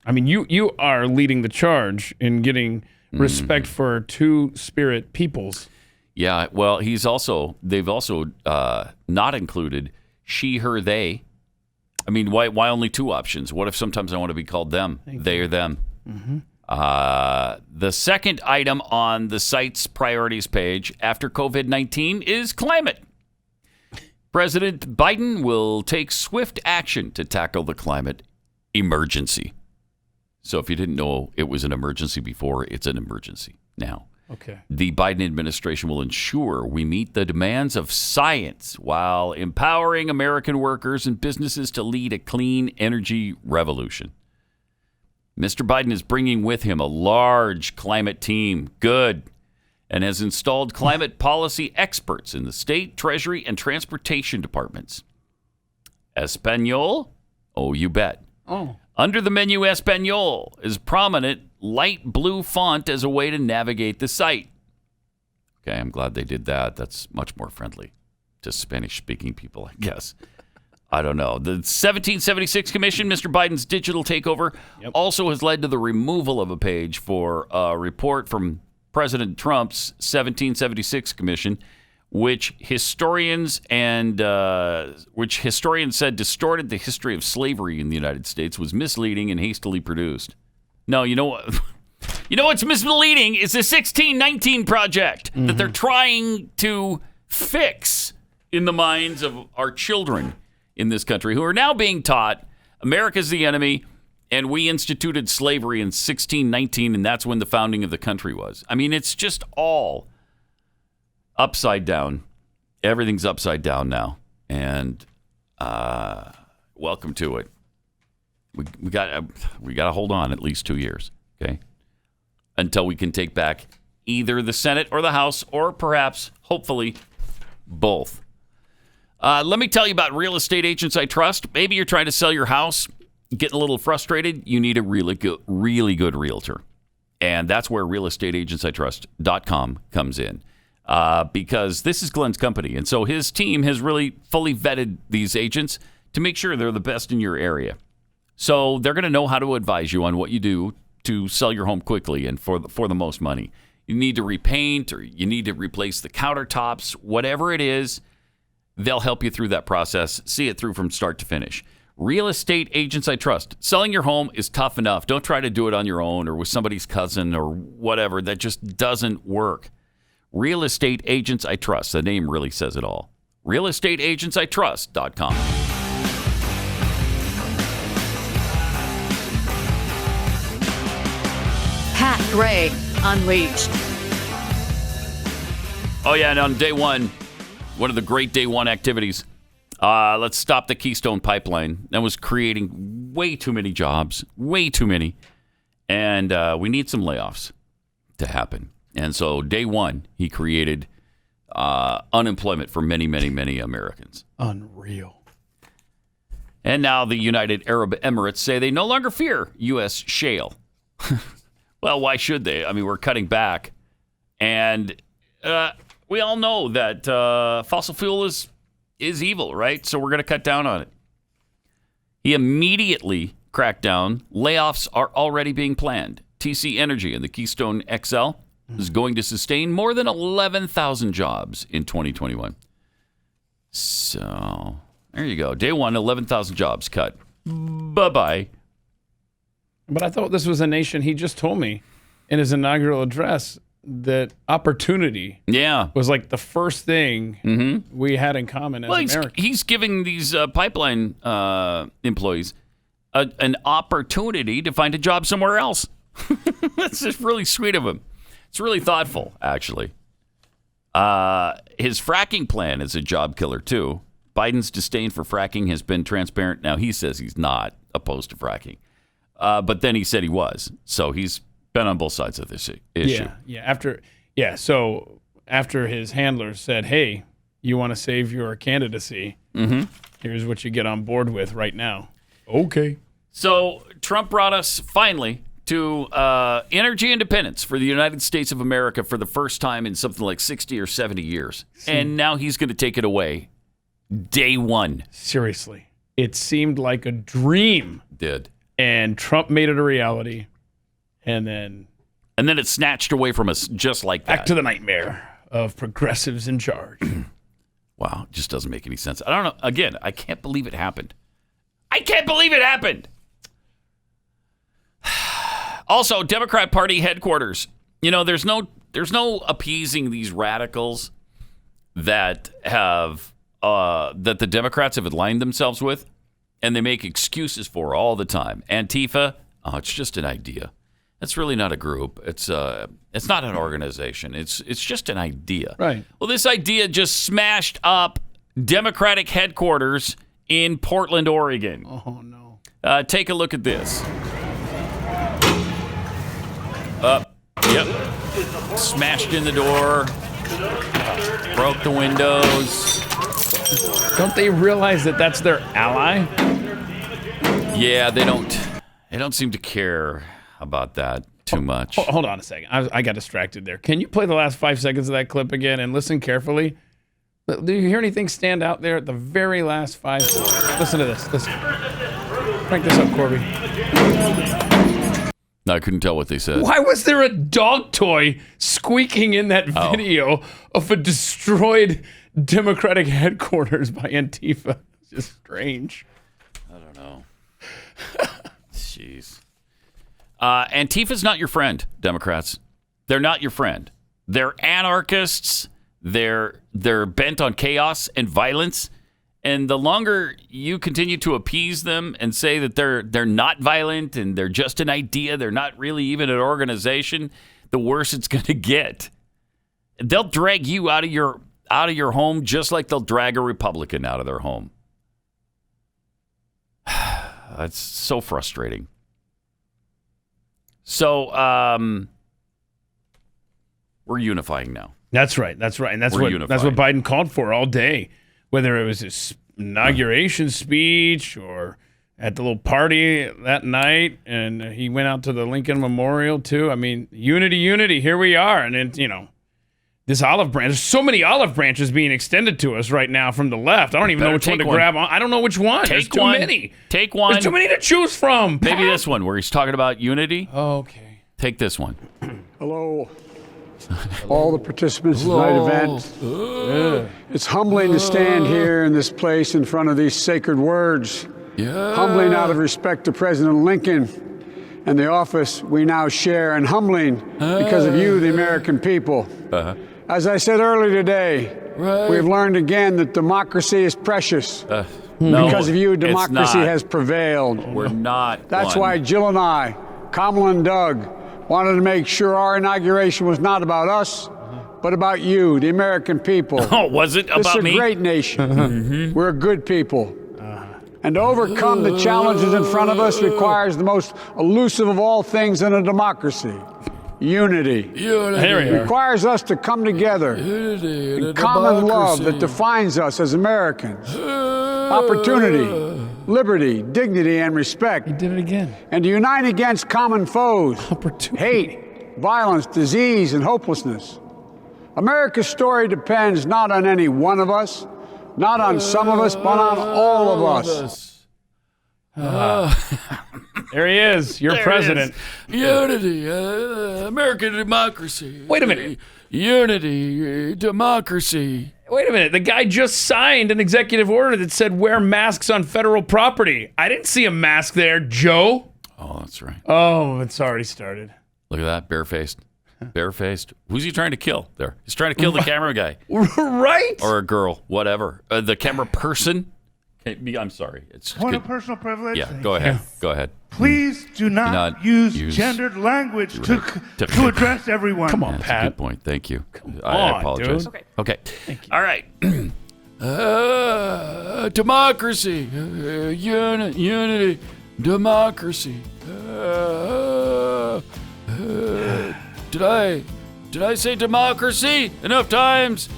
I mean, you are leading the charge in getting respect for two-spirit peoples. Yeah, well, they've also not included she, her, they. I mean, why only two options? What if sometimes I want to be called them, they or them? The second item on the site's priorities page after COVID-19 is climate. President Biden will take swift action to tackle the climate emergency. So if you didn't know it was an emergency before, it's an emergency now. Okay. The Biden administration will ensure we meet the demands of science while empowering American workers and businesses to lead a clean energy revolution. Mr. Biden is bringing with him a large climate team, good, and has installed climate policy experts in the state, treasury, and transportation departments. Espanol? Oh, you bet. Oh. Under the menu, Espanol is prominent light blue font as a way to navigate the site. Okay, I'm glad they did that. That's much more friendly to Spanish-speaking people, I guess. I don't know. The 1776 Commission, Mr. Biden's digital takeover, also has led to the removal of a page for a report from President Trump's 1776 Commission, which historians said distorted the history of slavery in the United States, was misleading and hastily produced. No, you know what? You know what's misleading is the 1619 Project that they're trying to fix in the minds of our children in this country, who are now being taught America's the enemy and we instituted slavery in 1619, and that's when the founding of the country was. I mean, it's just all upside down. Everything's upside down now, and welcome to it. We got to hold on at least 2 years, okay, until we can take back either the Senate or the House, or perhaps, hopefully, both. Let me tell you about real estate agents I trust. Maybe you're trying to sell your house, getting a little frustrated. You need a really good realtor, and that's where realestateagentsitrust.com comes in. Because this is Glenn's company, and so his team has really fully vetted these agents to make sure they're the best in your area. So they're going to know how to advise you on what you do to sell your home quickly and for the most money. You need to repaint, or you need to replace the countertops, whatever it is, they'll help you through that process, see it through from start to finish. Real estate agents I trust. Selling your home is tough enough. Don't try to do it on your own or with somebody's cousin or whatever. That just doesn't work. Real estate agents I trust. The name really says it all. realestateagentsitrust.com. Pat Gray Unleashed. Oh, yeah, and on day one of the great day one activities, let's stop the Keystone Pipeline. That was creating way too many jobs, way too many. And we need some layoffs to happen. And so day one, he created unemployment for many, many, many Americans. Unreal. And now the United Arab Emirates say they no longer fear U.S. shale. Well, why should they? I mean, we're cutting back. And we all know that fossil fuel is evil, right? So we're going to cut down on it. He immediately cracked down. Layoffs are already being planned. TC Energy and the Keystone XL is going to sustain more than 11,000 jobs in 2021. So there you go. Day one, 11,000 jobs cut. Bye-bye. But I thought this was a nation. He just told me in his inaugural address that opportunity was like the first thing we had in common as Americans. He's giving these pipeline employees an opportunity to find a job somewhere else. That's just really sweet of him. It's really thoughtful, actually. His fracking plan is a job killer, too. Biden's disdain for fracking has been transparent. Now, he says he's not opposed to fracking. But then he said he was. So he's been on both sides of this issue. So after his handlers said, hey, you want to save your candidacy, here's what you get on board with right now. Okay. So Trump brought us finally to energy independence for the United States of America for the first time in something like 60 or 70 years. And now he's going to take it away day one. Seriously. It seemed like a dream. It did. And Trump made it a reality. And then it's snatched away from us just like that. Back to the nightmare of progressives in charge. Wow, it just doesn't make any sense. I don't know. Again, I can't believe it happened. I can't believe it happened. Also, Democrat Party headquarters. You know, there's no appeasing these radicals that have that the Democrats have aligned themselves with, and they make excuses for all the time. Antifa, it's just an idea. It's really not a group. It's not an organization. It's just an idea. Right. Well, this idea just smashed up Democratic headquarters in Portland, Oregon. Oh no. Take a look at this. Yep. Smashed in the door. Broke the windows. Don't they realize that that's their ally? Yeah, they don't seem to care about that too much. Hold on a second. I got distracted there. Can you play the last 5 seconds of that clip again and listen carefully? Do you hear anything stand out there at the very last 5 seconds? Listen to this. Listen. Crank this up, Corby. No, I couldn't tell what they said. Why was there a dog toy squeaking in that video of a destroyed Democratic headquarters by Antifa? It's just strange. I don't know. Jeez. Antifa's not your friend, Democrats. They're not your friend. They're anarchists. They're bent on chaos and violence. And the longer you continue to appease them and say that they're not violent and they're just an idea, they're not really even an organization, the worse it's going to get. They'll drag you out of your home just like they'll drag a Republican out of their home. That's so frustrating. So we're unifying now. That's right. And that's what Biden called for all day. Whether it was his inauguration speech or at the little party that night, and he went out to the Lincoln Memorial too. I mean, unity, here we are. And then, this olive branch, there's so many olive branches being extended to us right now from the left. I don't even know which one to grab on. I don't know which one. There's too many. Take one. There's too many to choose from. Maybe this one where he's talking about unity. Okay. Take this one. Hello. All the participants in tonight's event. It's humbling to stand here in this place in front of these sacred words Humbling out of respect to President Lincoln and the office we now share, and humbling because of you, the American people. As I said earlier today, we've learned again that democracy is precious. Because of you, democracy has prevailed. We're not. That's why Jill and I, Kamala and Doug, wanted to make sure our inauguration was not about us, but about you, the American people. Oh, was it about me? This is a great nation. We're a good people. And to overcome the challenges in front of us requires the most elusive of all things in a democracy. Unity. It requires us to come together in common love that defines us as Americans. Opportunity, liberty, dignity, and respect. He did it again. And to unite against common foes. Hate, violence, disease, and hopelessness. America's story depends not on any one of us, not on some of us, but on all of us. There he is, your president. Unity, American democracy. Wait a minute. Unity, democracy. Wait a minute. The guy just signed an executive order that said wear masks on federal property. I didn't see a mask there, Joe. Oh, that's right. Oh, it's already started. Look at that, barefaced. Barefaced. Who's he trying to kill there? He's trying to kill the camera guy. Right? Or a girl, whatever. The camera person. I'm sorry. It's Point of personal privilege. Yeah, go ahead. Go ahead. Please do not use gendered language to address everyone. Come on, That's Pat. a good point. Thank you. I apologize. Dude. Okay. Thank you. All right. Democracy. Unity. Democracy. Did I say democracy enough times?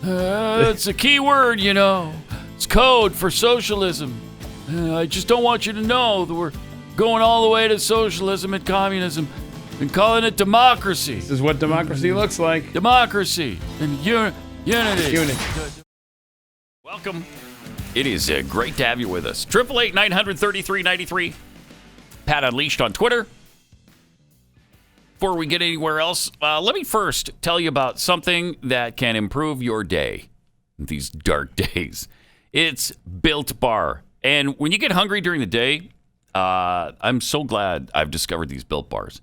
It's a key word, you know. It's code for socialism. I just don't want you to know that we're going all the way to socialism and communism and calling it democracy. This is what democracy looks like. Democracy and unity. Welcome. It is great to have you with us. 888-900-3393. Pat Unleashed on Twitter. Before we get anywhere else, let me first tell you about something that can improve your day these dark days. It's Built Bar. And when you get hungry during the day, I'm so glad I've discovered these Built Bars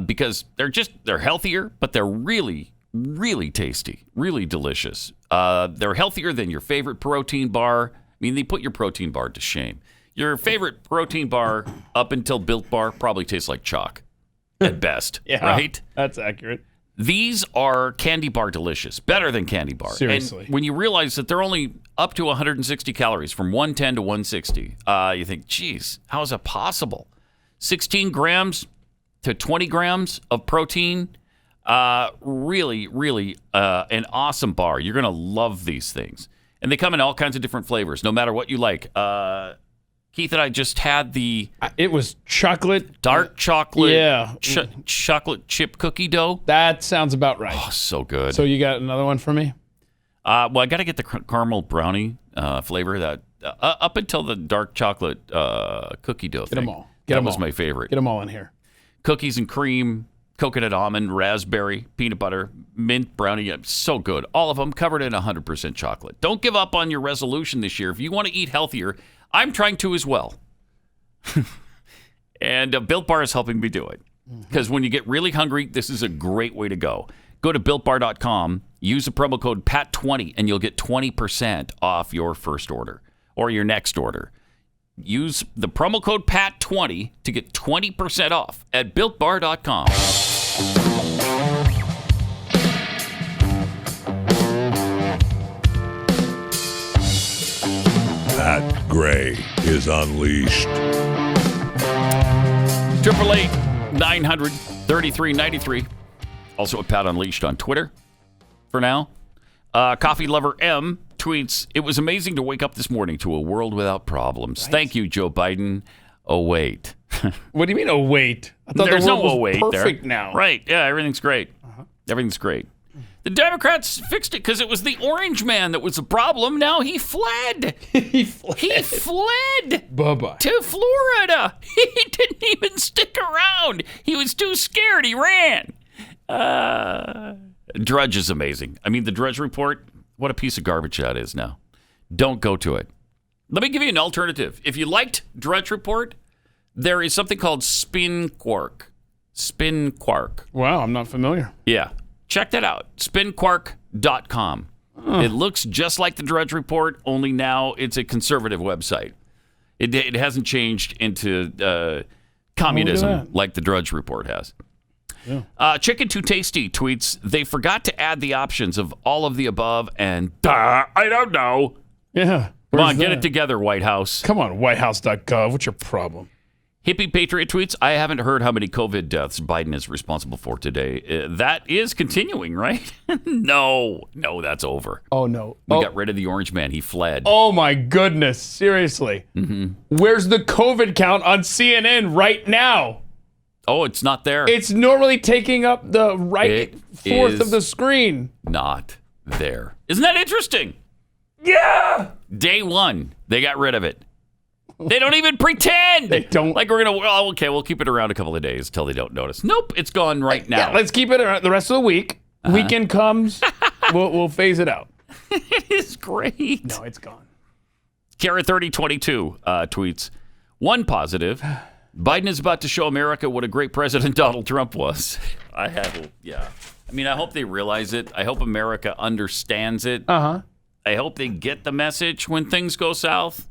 because they're healthier, but they're really, really tasty, really delicious. They're healthier than your favorite protein bar. I mean, they put your protein bar to shame. Your favorite protein bar up until Built Bar probably tastes like chalk at best, right? That's accurate. These are candy bar delicious, better than candy bar. Seriously. And when you realize that they're only up to 160 calories, from 110 to 160, you think, geez, how is that possible? 16 grams to 20 grams of protein. Really, really an awesome bar. You're going to love these things. And they come in all kinds of different flavors, no matter what you like. Keith and I just had it was chocolate. Dark chocolate. Yeah. Chocolate chip cookie dough. That sounds about right. Oh, so good. So you got another one for me? Well, I got to get the caramel brownie flavor. That up until the dark chocolate cookie dough thing. Get them all. That was my favorite. Get them all in here. Cookies and cream, coconut almond, raspberry, peanut butter, mint brownie. So good. All of them covered in 100% chocolate. Don't give up on your resolution this year. If you want to eat healthier, I'm trying to as well. And Built Bar is helping me do it. Because when you get really hungry, this is a great way to go. Go to BuiltBar.com, use the promo code PAT20, and you'll get 20% off your first order or your next order. Use the promo code PAT20 to get 20% off at BuiltBar.com. Pat Gray is unleashed. 888-900-3393. Also at Pat Unleashed on Twitter for now. Coffee Lover M tweets, "It was amazing to wake up this morning to a world without problems. Right. Thank you, Joe Biden. Oh, wait." What do you mean, oh, wait? I thought There's the world no was wait perfect there. now. Right. Yeah, everything's great. Everything's great. The Democrats fixed it because it was the orange man that was the problem. Now he fled. He fled. Bye-bye. To Florida. He didn't even stick around. He was too scared. He ran. Drudge is amazing. I mean, the Drudge Report, what a piece of garbage that is now. Don't go to it. Let me give you an alternative. If you liked Drudge Report, there is something called Spin Quark. Spin Quark. Wow, I'm not familiar. Yeah. Check that out. Spinquark.com. It looks just like the Drudge Report, only now it's a conservative website. It hasn't changed into communism like the Drudge Report has. Yeah. Chicken Too Tasty tweets, they forgot to add the options of all of the above and I don't know. Yeah. Come on, get it together, White House. Come on, whitehouse.gov. What's your problem? Hippie Patriot tweets, I haven't heard how many COVID deaths Biden is responsible for today. That is continuing, right? No, that's over. Oh, no. We got rid of the orange man. He fled. Oh, my goodness. Seriously. Mm-hmm. Where's the COVID count on CNN right now? Oh, it's not there. It's normally taking up the fourth of the screen. Not there. Isn't that interesting? Yeah. Day one, they got rid of it. They don't even pretend. They don't. Like we're going to, okay, we'll keep it around a couple of days till they don't notice. Nope, it's gone right now. Yeah, let's keep it around the rest of the week. Weekend comes, we'll phase it out. It is great. No, it's gone. Kara3022 tweets, one positive, Biden is about to show America what a great president Donald Trump was. I mean, I hope they realize it. I hope America understands it. Uh-huh. I hope they get the message when things go south.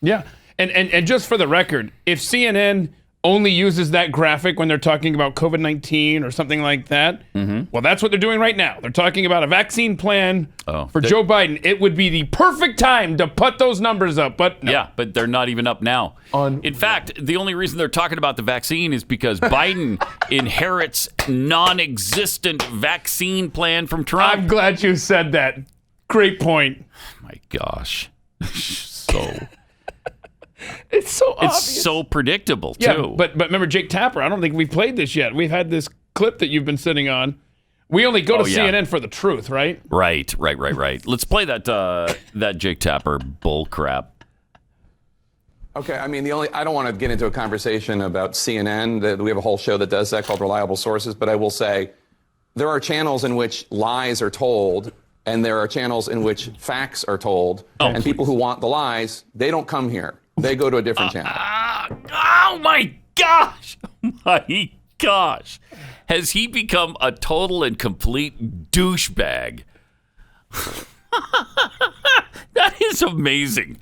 Yeah. And just for the record, if CNN only uses that graphic when they're talking about COVID-19 or something like that, well, that's what they're doing right now. They're talking about a vaccine plan for Joe Biden. It would be the perfect time to put those numbers up, but no. Yeah, but they're not even up now. In fact, the only reason they're talking about the vaccine is because Biden inherits non-existent vaccine plan from Trump. I'm glad you said that. Great point. My gosh. It's so obvious. It's so predictable, too. Yeah, but remember Jake Tapper, I don't think we've played this yet. We've had this clip that you've been sitting on. We only go to CNN for the truth, right? Right. Let's play that Jake Tapper bull crap. Okay, I mean, I don't want to get into a conversation about CNN. We have a whole show that does that called Reliable Sources, but I will say there are channels in which lies are told, and there are channels in which facts are told, and people who want the lies, they don't come here. They go to a different channel. Oh, my gosh. My gosh. Has he become a total and complete douchebag? That is amazing.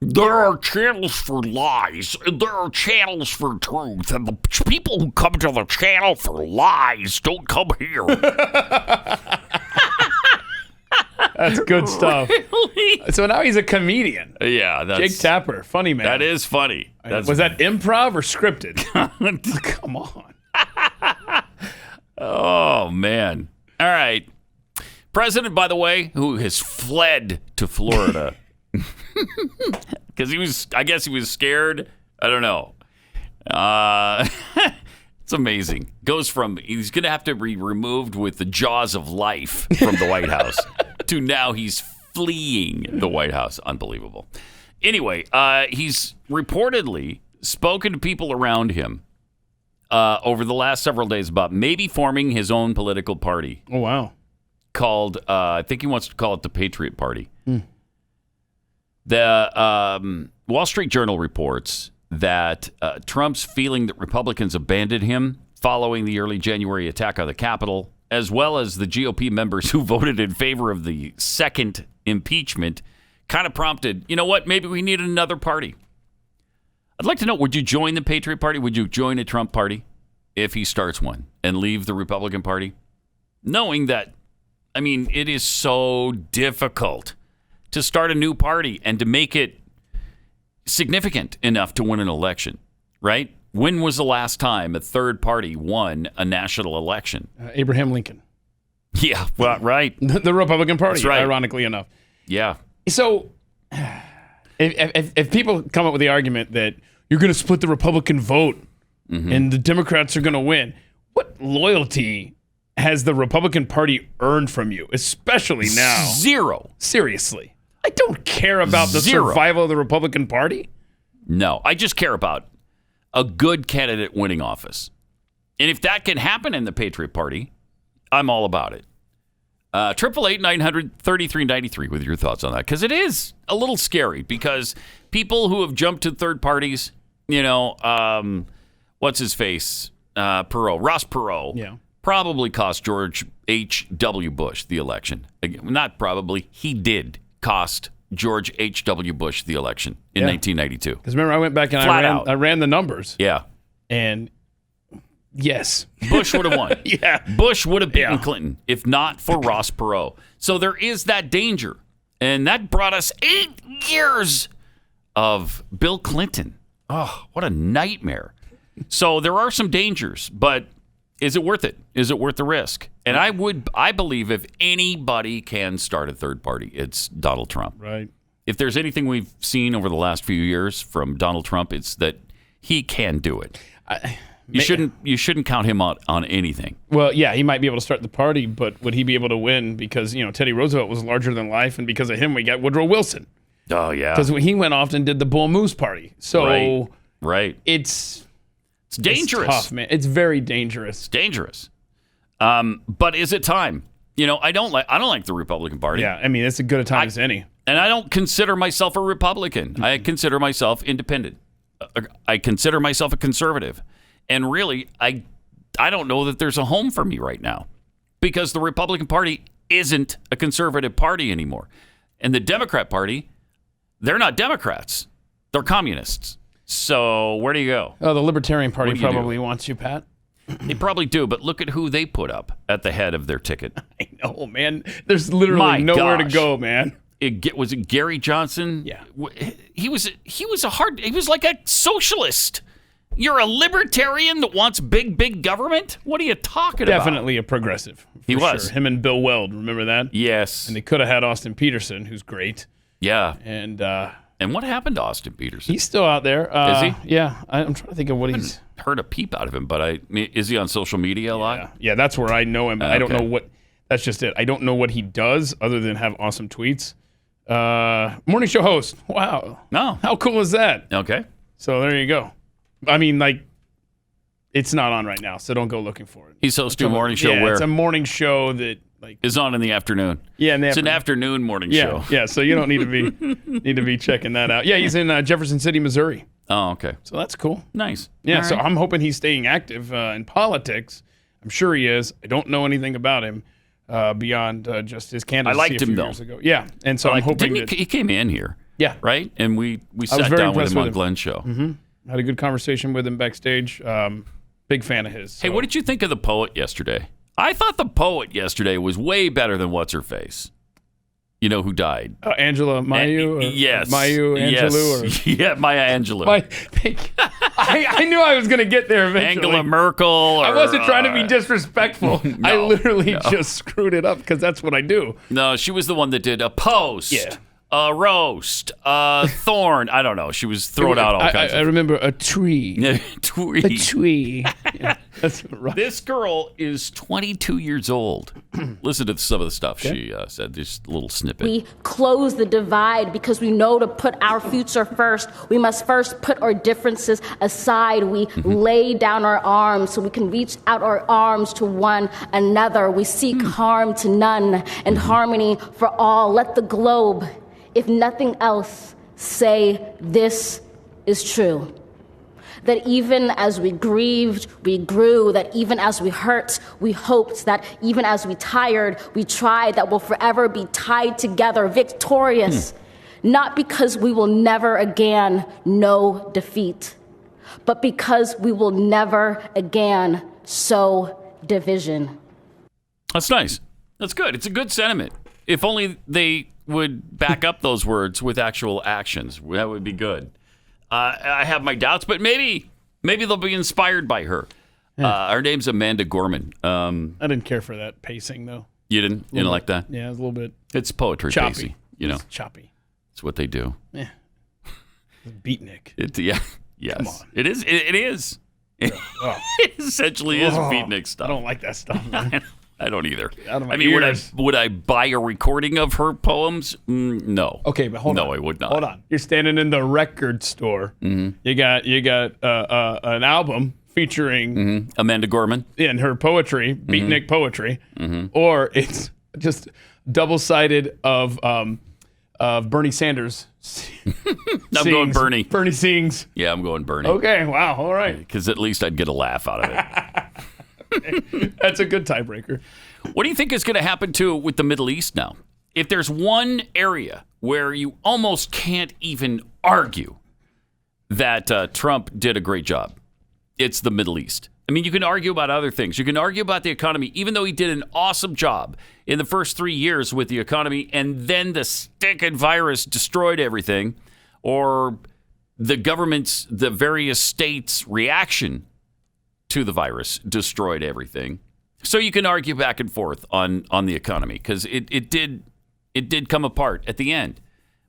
There are channels for lies, and there are channels for truth, and the people who come to the channel for lies don't come here. That's good stuff. Really? So now he's a comedian. Yeah. Jake Tapper. Funny, man. That is funny. Was that improv or scripted? Come on. Oh, man. All right. President, by the way, who has fled to Florida because I guess he was scared. I don't know. It's amazing. He's going to have to be removed with the jaws of life from the White House to now he's fleeing the White House. Unbelievable. Anyway, he's reportedly spoken to people around him over the last several days about maybe forming his own political party. Oh, wow. Called, I think he wants to call it the Patriot Party. The Wall Street Journal reports that Trump's feeling that Republicans abandoned him following the early January attack on the Capitol, as well as the GOP members who voted in favor of the second impeachment, kind of prompted, you know what, maybe we need another party. I'd like to know, would you join the Patriot Party? Would you join a Trump party if he starts one and leave the Republican Party? Knowing that, I mean, it is so difficult to start a new party and to make it significant enough to win an election, right? When was the last time a third party won a national election? Abraham Lincoln. Yeah, well, right. The Republican Party, that's right. Ironically enough. Yeah. So if people come up with the argument that you're going to split the Republican vote and the Democrats are going to win, what loyalty has the Republican Party earned from you, especially now? Zero. Seriously. I don't care about the survival of the Republican Party. No, I just care about a good candidate winning office. And if that can happen in the Patriot Party, I'm all about it. 888-900-3393 with your thoughts on that, because it is a little scary, because people who have jumped to third parties, what's his face, Ross Perot, probably cost George H.W. Bush the election. Not probably, he did cost George H.W. Bush the election in 1992. Because remember, I went back and I ran the numbers. Yeah. And yes. Bush would have won. Yeah. Bush would have beaten Clinton if not for Ross Perot. So there is that danger. And that brought us 8 years of Bill Clinton. Oh, what a nightmare. So there are some dangers, but is it worth it? Is it worth the risk? And I believe if anybody can start a third party, it's Donald Trump. Right. If there's anything we've seen over the last few years from Donald Trump, it's that he can do it. You shouldn't count him out on anything. Well, yeah, he might be able to start the party, but would he be able to win? Because Teddy Roosevelt was larger than life, and because of him, we got Woodrow Wilson. Oh yeah, because he went off and did the Bull Moose Party. So right. It's dangerous. It's tough, man. It's very dangerous. It's dangerous. But is it time? I don't like the Republican Party. Yeah, I mean, it's as good a time as any. And I don't consider myself a Republican. I consider myself independent. I consider myself a conservative. And really, I don't know that there's a home for me right now, because the Republican Party isn't a conservative party anymore. And the Democrat Party, they're not Democrats. They're communists. So where do you go? Oh, the Libertarian Party probably wants you, Pat. They probably do, but look at who they put up at the head of their ticket. I know, man. There's literally nowhere to go, man. Was it Gary Johnson? Yeah. He was like a socialist. You're a libertarian that wants big government? What are you talking about? Definitely a progressive. He was. Sure. Him and Bill Weld, remember that? Yes. And they could have had Austin Peterson, who's great. Yeah. And what happened to Austin Peterson? He's still out there. Is he? Yeah. I'm trying to think of what he's... heard a peep out of him, but is he on social media a lot? Yeah, that's where I know him. I don't know what... That's just it. I don't know what he does other than have awesome tweets. Morning show host. Wow. No. How cool is that? Okay. So there you go. I mean, it's not on right now, so don't go looking for it. He's hosting a morning show where... it's a morning show that... is on in the afternoon. Yeah, it's an afternoon morning show. Yeah, so you don't need to be checking that out. Yeah, he's in Jefferson City, Missouri. Oh, okay. So that's cool. Nice. Yeah, All so right. I'm hoping he's staying active in politics. I'm sure he is. I don't know anything about him beyond just his candidacy I liked a few him, years though. ago. Yeah, and so I'm hoping that... he came in here. Yeah. Right? And we sat down with him on Glenn's show. Mm-hmm. Had a good conversation with him backstage. Big fan of his. So. Hey, what did you think of the poet yesterday? I thought the poet yesterday was way better than What's-Her-Face. You know who died? Angela Mayu? Yes. Mayu Angelou? Yes. Yeah, Maya Angelou. I knew I was going to get there eventually. Angela Merkel. I wasn't trying to be disrespectful. No, I literally just screwed it up because that's what I do. No, she was the one that did a post. Yeah. A roast, a thorn. I don't know. She was throwing out all kinds of... I remember a tree. A tree. Yeah, that's right. This girl is 22 years old. Listen to some of the stuff she said. Just a little snippet. We close the divide because we know to put our future first. We must first put our differences aside. We lay down our arms so we can reach out our arms to one another. We seek harm to none and harmony for all. Let the globe... if nothing else, say this is true. That even as we grieved, we grew. That even as we hurt, we hoped. That even as we tired, we tried. That we'll forever be tied together, victorious. Not because we will never again know defeat, but because we will never again sow division. That's nice. That's good. It's a good sentiment. If only they would back up those words with actual actions. That would be good. I have my doubts, but maybe they'll be inspired by her. Yeah. Her name's Amanda Gorman. I didn't care for that pacing, though. You didn't? You didn't like that? Yeah, it was a little bit... It's poetry choppy. pacing. You know? It's choppy. It's what they do. Yeah. Beatnik. Yes. Come on. It is. It is. Oh. It essentially is beatnik stuff. I don't like that stuff, man. I don't either. Out of my I mean, ears. would I buy a recording of her poems? No. Okay, but hold on. No, I would not. Hold on. You're standing in the record store. Mm-hmm. You got an album featuring Amanda Gorman and her poetry, beatnik poetry, or it's a just double-sided of Bernie Sanders. I'm going Bernie. Bernie sings. Yeah, I'm going Bernie. Okay, wow, all right. Because at least I'd get a laugh out of it. That's a good tiebreaker. What do you think is going to happen with the Middle East now? If there's one area where you almost can't even argue that Trump did a great job, it's the Middle East. I mean, you can argue about other things. You can argue about the economy, even though he did an awesome job in the first 3 years with the economy, and then the stinking virus destroyed everything, or the various states' reaction to the virus destroyed everything. So you can argue back and forth on the economy because it did come apart at the end,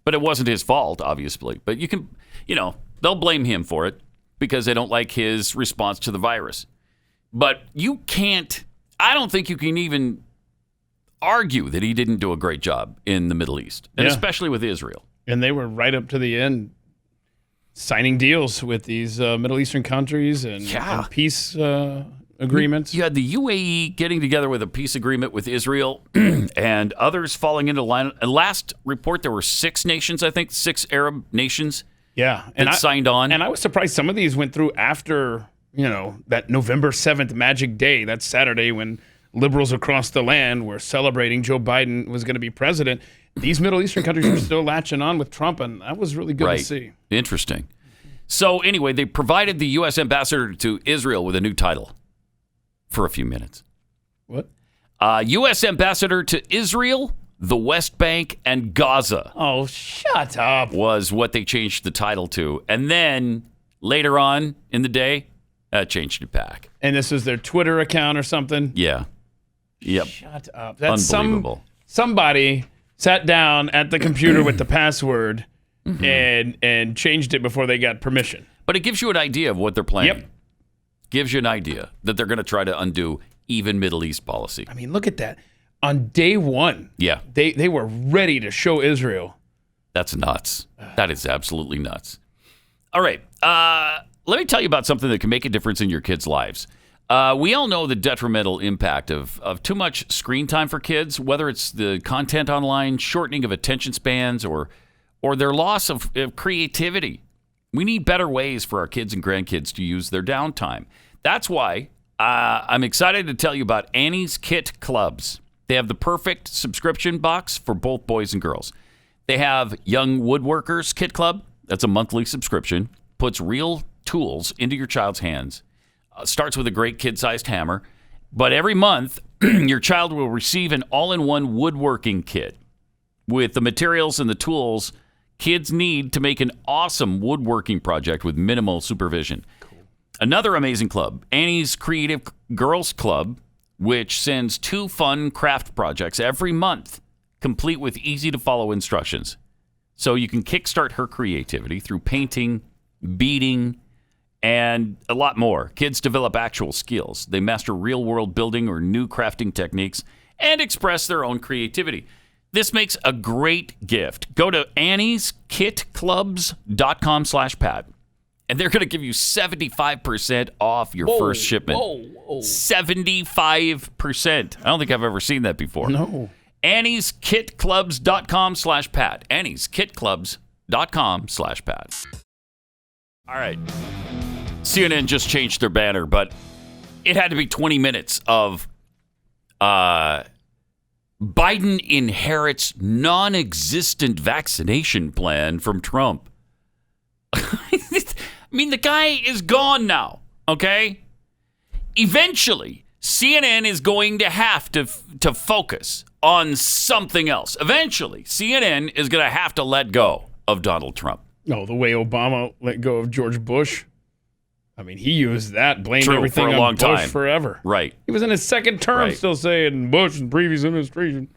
but it wasn't his fault, obviously. But they'll blame him for it because they don't like his response to the virus. But I don't think you can even argue that he didn't do a great job in the Middle East, and especially with Israel. And they were right up to the end signing deals with these Middle Eastern countries and peace agreements. You had the UAE getting together with a peace agreement with Israel and others falling into line. Last report, there were 6 nations, I think, 6 Arab nations that signed on. And I was surprised some of these went through after, that November 7th magic day, that Saturday when liberals across the land were celebrating Joe Biden was going to be president. These Middle Eastern countries were still latching on with Trump, and that was really good to see. Interesting. So anyway, they provided the U.S. ambassador to Israel with a new title for a few minutes. What? U.S. ambassador to Israel, the West Bank, and Gaza. Oh, shut up. Was what they changed the title to. And then later on in the day, changed it back. And this is their Twitter account or something? Yeah. Yep. Shut up. That's unbelievable. Somebody sat down at the computer with the password and changed it before they got permission. But it gives you an idea of what they're planning. Yep. Gives you an idea that they're going to try to undo even Middle East policy. I mean, look at that. On day one, they were ready to show Israel. That's nuts. That is absolutely nuts. All right. Let me tell you about something that can make a difference in your kids' lives. We all know the detrimental impact of too much screen time for kids, whether it's the content online, shortening of attention spans, or their loss of creativity. We need better ways for our kids and grandkids to use their downtime. That's why I'm excited to tell you about Annie's Kit Clubs. They have the perfect subscription box for both boys and girls. They have Young Woodworkers Kit Club. That's a monthly subscription. Puts real tools into your child's hands. Starts with a great kid-sized hammer. But every month, your child will receive an all-in-one woodworking kit with the materials and the tools kids need to make an awesome woodworking project with minimal supervision. Cool. Another amazing club, Annie's Creative Girls Club, which sends 2 fun craft projects every month, complete with easy-to-follow instructions. So you can kickstart her creativity through painting, beading, and a lot more. Kids develop actual skills. They master real-world building or new crafting techniques and express their own creativity. This makes a great gift. Go to annieskitclubs.com/Pat, and they're going to give you 75% off your first shipment. 75%. I don't think I've ever seen that before. No. annieskitclubs.com/Pat. annieskitclubs.com/Pat. All right. CNN just changed their banner, but it had to be 20 minutes of Biden inherits non-existent vaccination plan from Trump. I mean, the guy is gone now, okay? Eventually, CNN is going to have to focus on something else. Eventually, CNN is going to have to let go of Donald Trump. No, the way Obama let go of George Bush. I mean, he used that, blamed everything for a on long Bush time. Forever. Right. He was in his second term still saying Bush and previous administration.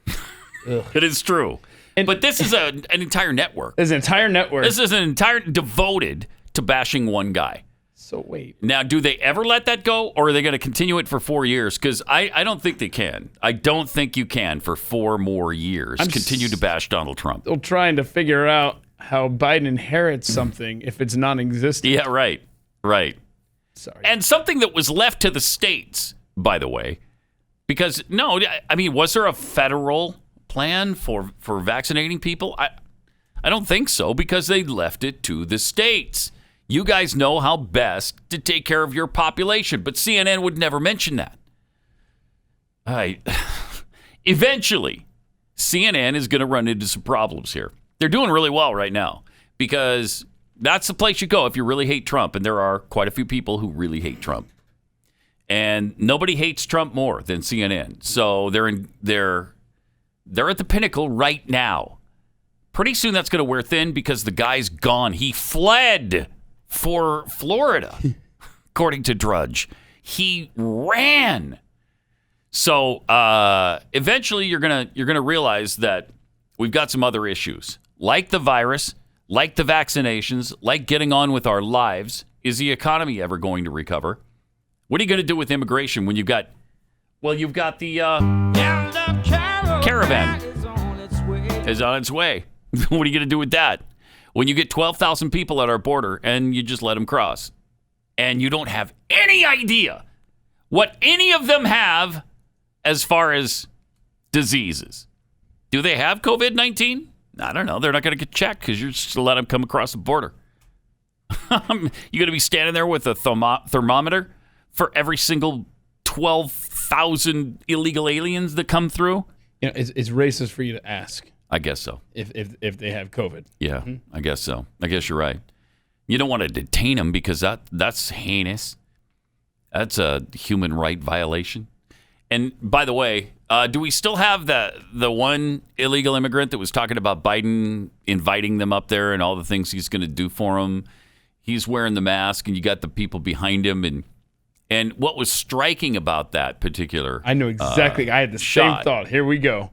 It is true. But this is an entire network. It's an entire network. This is an entire devoted to bashing one guy. So wait. Now, do they ever let that go, or are they going to continue it for 4 years? Because I don't think they can. I don't think you can for 4 more years continue to bash Donald Trump. Still trying to figure out how Biden inherits something if it's non-existent. Yeah, right. Right. Sorry. And something that was left to the states, by the way, Because, no, I mean, was there a federal plan for vaccinating people? I don't think so, because they left it to the states. You guys know how best to take care of your population, but CNN would never mention that. Eventually, CNN is going to run into some problems here. They're doing really well right now because that's the place you go if you really hate Trump, and there are quite a few people who really hate Trump. And nobody hates Trump more than CNN. So they're at the pinnacle right now. Pretty soon that's going to wear thin because the guy's gone. He fled for Florida, according to Drudge. He ran. So eventually you're gonna realize that we've got some other issues, like the virus, like the vaccinations, like getting on with our lives. Is the economy ever going to recover? What are you going to do with immigration when you've got the caravan is on its way. What are you going to do with that? When you get 12,000 people at our border and you just let them cross, and you don't have any idea what any of them have as far as diseases. Do they have COVID-19? I don't know. They're not going to get checked because you're just going to let them come across the border. You're going to be standing there with a thermometer for every single 12,000 illegal aliens that come through? You know, it's racist for you to ask. I guess so. If they have COVID. Yeah, I guess so. I guess you're right. You don't want to detain them because that's heinous. That's a human right violation. And by the way, do we still have the one illegal immigrant that was talking about Biden inviting them up there and all the things he's going to do for them? He's wearing the mask, and you got the people behind him. And what was striking about that particular I know exactly. I had the same thought. Here we go.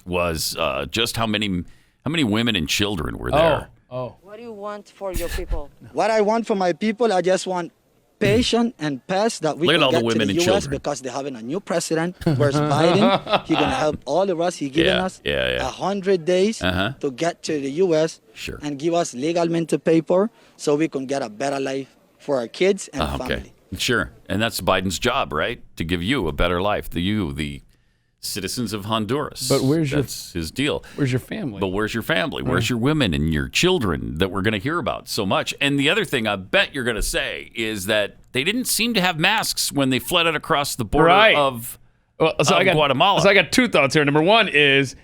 Was just how many women and children were there. What do you want for your people? What I want for my people, I just want patience and peace that we Look at can all get the women to the and U.S. children. because they're having a new president. Where's Biden? He's going to help all of us. He's giving us 100 days to get to the U.S. and give us legalmente paper so we can get a better life for our kids and family. Sure. And that's Biden's job, right? To give you a better life. The citizens of Honduras. But that's his deal. Where's your family? But where's your family? Where's your women and your children that we're going to hear about so much? And the other thing I bet you're going to say is that they didn't seem to have masks when they fled across the border of Guatemala. So I got two thoughts here. Number one is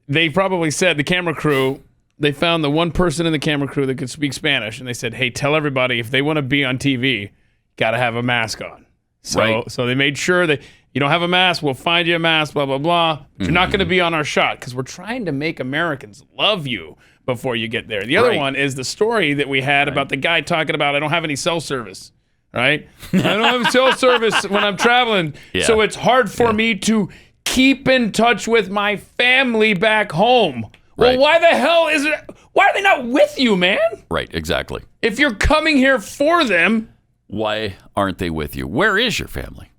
they probably said, the camera crew, they found the one person in the camera crew that could speak Spanish, and they said, hey, tell everybody if they want to be on TV, got to have a mask on. So they made sure that you don't have a mask, we'll find you a mask, blah, blah, blah. But you're not going to be on our shot because we're trying to make Americans love you before you get there. The other one is the story that we had about the guy talking about, I don't have any cell service, right? I don't have cell service when I'm traveling, so it's hard for me to keep in touch with my family back home. Well, why the hell why are they not with you, man? Right, exactly. If you're coming here for them, why aren't they with you? Where is your family?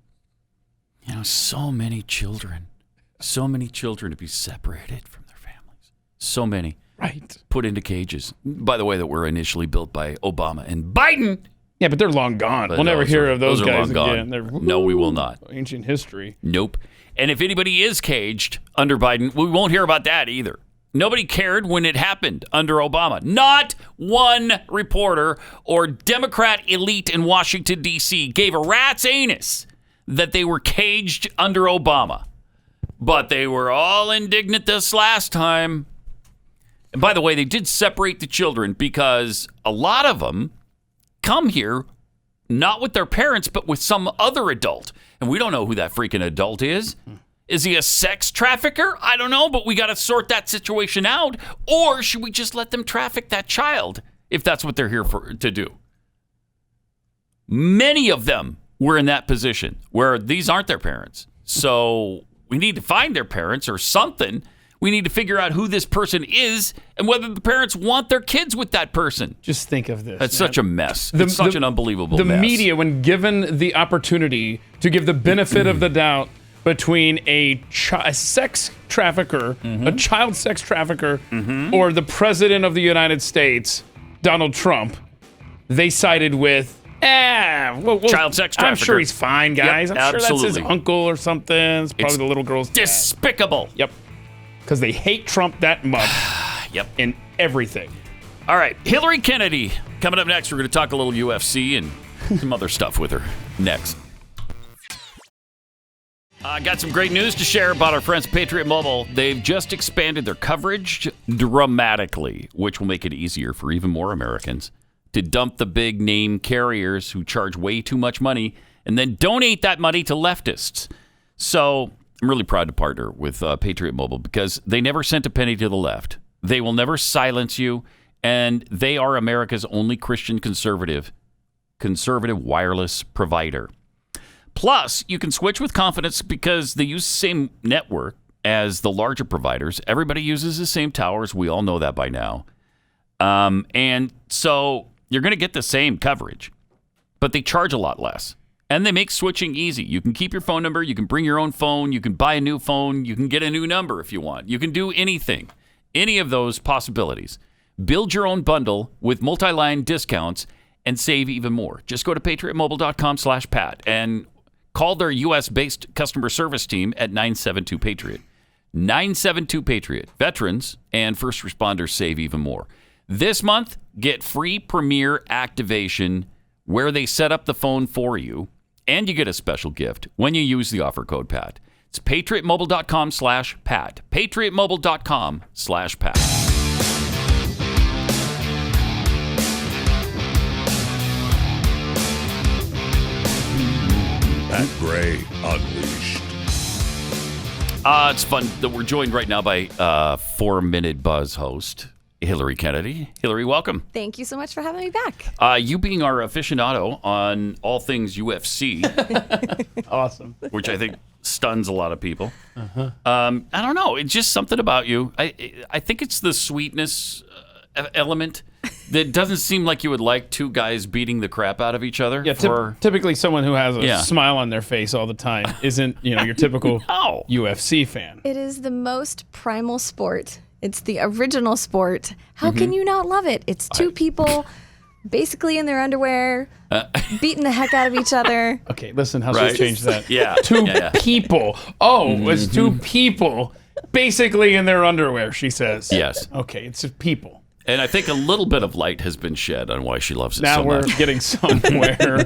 You know, so many children to be separated from their families. So many. Right. Put into cages. By the way, that were initially built by Obama and Biden. Yeah, but they're long gone. We'll never hear of those guys again. No, we will not. Ancient history. Nope. And if anybody is caged under Biden, we won't hear about that either. Nobody cared when it happened under Obama. Not one reporter or Democrat elite in Washington, D.C. gave a rat's anus that they were caged under Obama. But they were all indignant this last time. And by the way, they did separate the children because a lot of them come here not with their parents, but with some other adult. And we don't know who that freaking adult is. Is he a sex trafficker? I don't know, but we got to sort that situation out. Or should we just let them traffic that child if that's what they're here to do? Many of them were in that position where these aren't their parents. So we need to find their parents or something. We need to figure out who this person is and whether the parents want their kids with that person. Just think of this. It's such a mess. It's such an unbelievable mess. The media, when given the opportunity to give the benefit of the doubt between a sex trafficker, a child sex trafficker, or the president of the United States, Donald Trump, they sided with Child sex trafficker. I'm sure he's fine, guys. Yep, I'm sure absolutely. that's his uncle or something. It's probably the little girl's dad. Despicable. Yep. Because they hate Trump that much. Yep. In everything. All right. Hilary Kennedy. Coming up next, we're going to talk a little UFC and some other stuff with her next. I got some great news to share about our friends Patriot Mobile. They've just expanded their coverage dramatically, which will make it easier for even more Americans to dump the big name carriers who charge way too much money and then donate that money to leftists. So I'm really proud to partner with Patriot Mobile because they never sent a penny to the left. They will never silence you, and they are America's only Christian conservative wireless provider. Plus, you can switch with confidence because they use the same network as the larger providers. Everybody uses the same towers. We all know that by now. And so you're going to get the same coverage, but they charge a lot less. And they make switching easy. You can keep your phone number. You can bring your own phone. You can buy a new phone. You can get a new number if you want. You can do anything, any of those possibilities. Build your own bundle with multi-line discounts and save even more. Just go to patriotmobile.com/Pat and call their U.S.-based customer service team at 972-PATRIOT. 972-PATRIOT. Veterans and first responders save even more. This month, get free Premier activation where they set up the phone for you, and you get a special gift when you use the offer code PAT. It's patriotmobile.com/Pat. patriotmobile.com/Pat. Pat Gray Unleashed. It's fun that we're joined right now by 4-Minute Buzz host Hilary Kennedy. Hilary, welcome. Thank you so much for having me back. You being our aficionado on all things UFC. Awesome. Which I think stuns a lot of people. I don't know. It's just something about you. I think it's the sweetness element that doesn't seem like you would like two guys beating the crap out of each other. Yeah, typically someone who has a smile on their face all the time isn't, your typical UFC fan. It is the most primal sport. It's the original sport. How can you not love it? It's two people basically in their underwear, beating the heck out of each other. Okay, listen, how should we change that? Yeah. Two people. Oh, it's two people basically in their underwear, she says. Yes. Okay, it's people. And I think a little bit of light has been shed on why she loves it now so much. Now we're getting somewhere.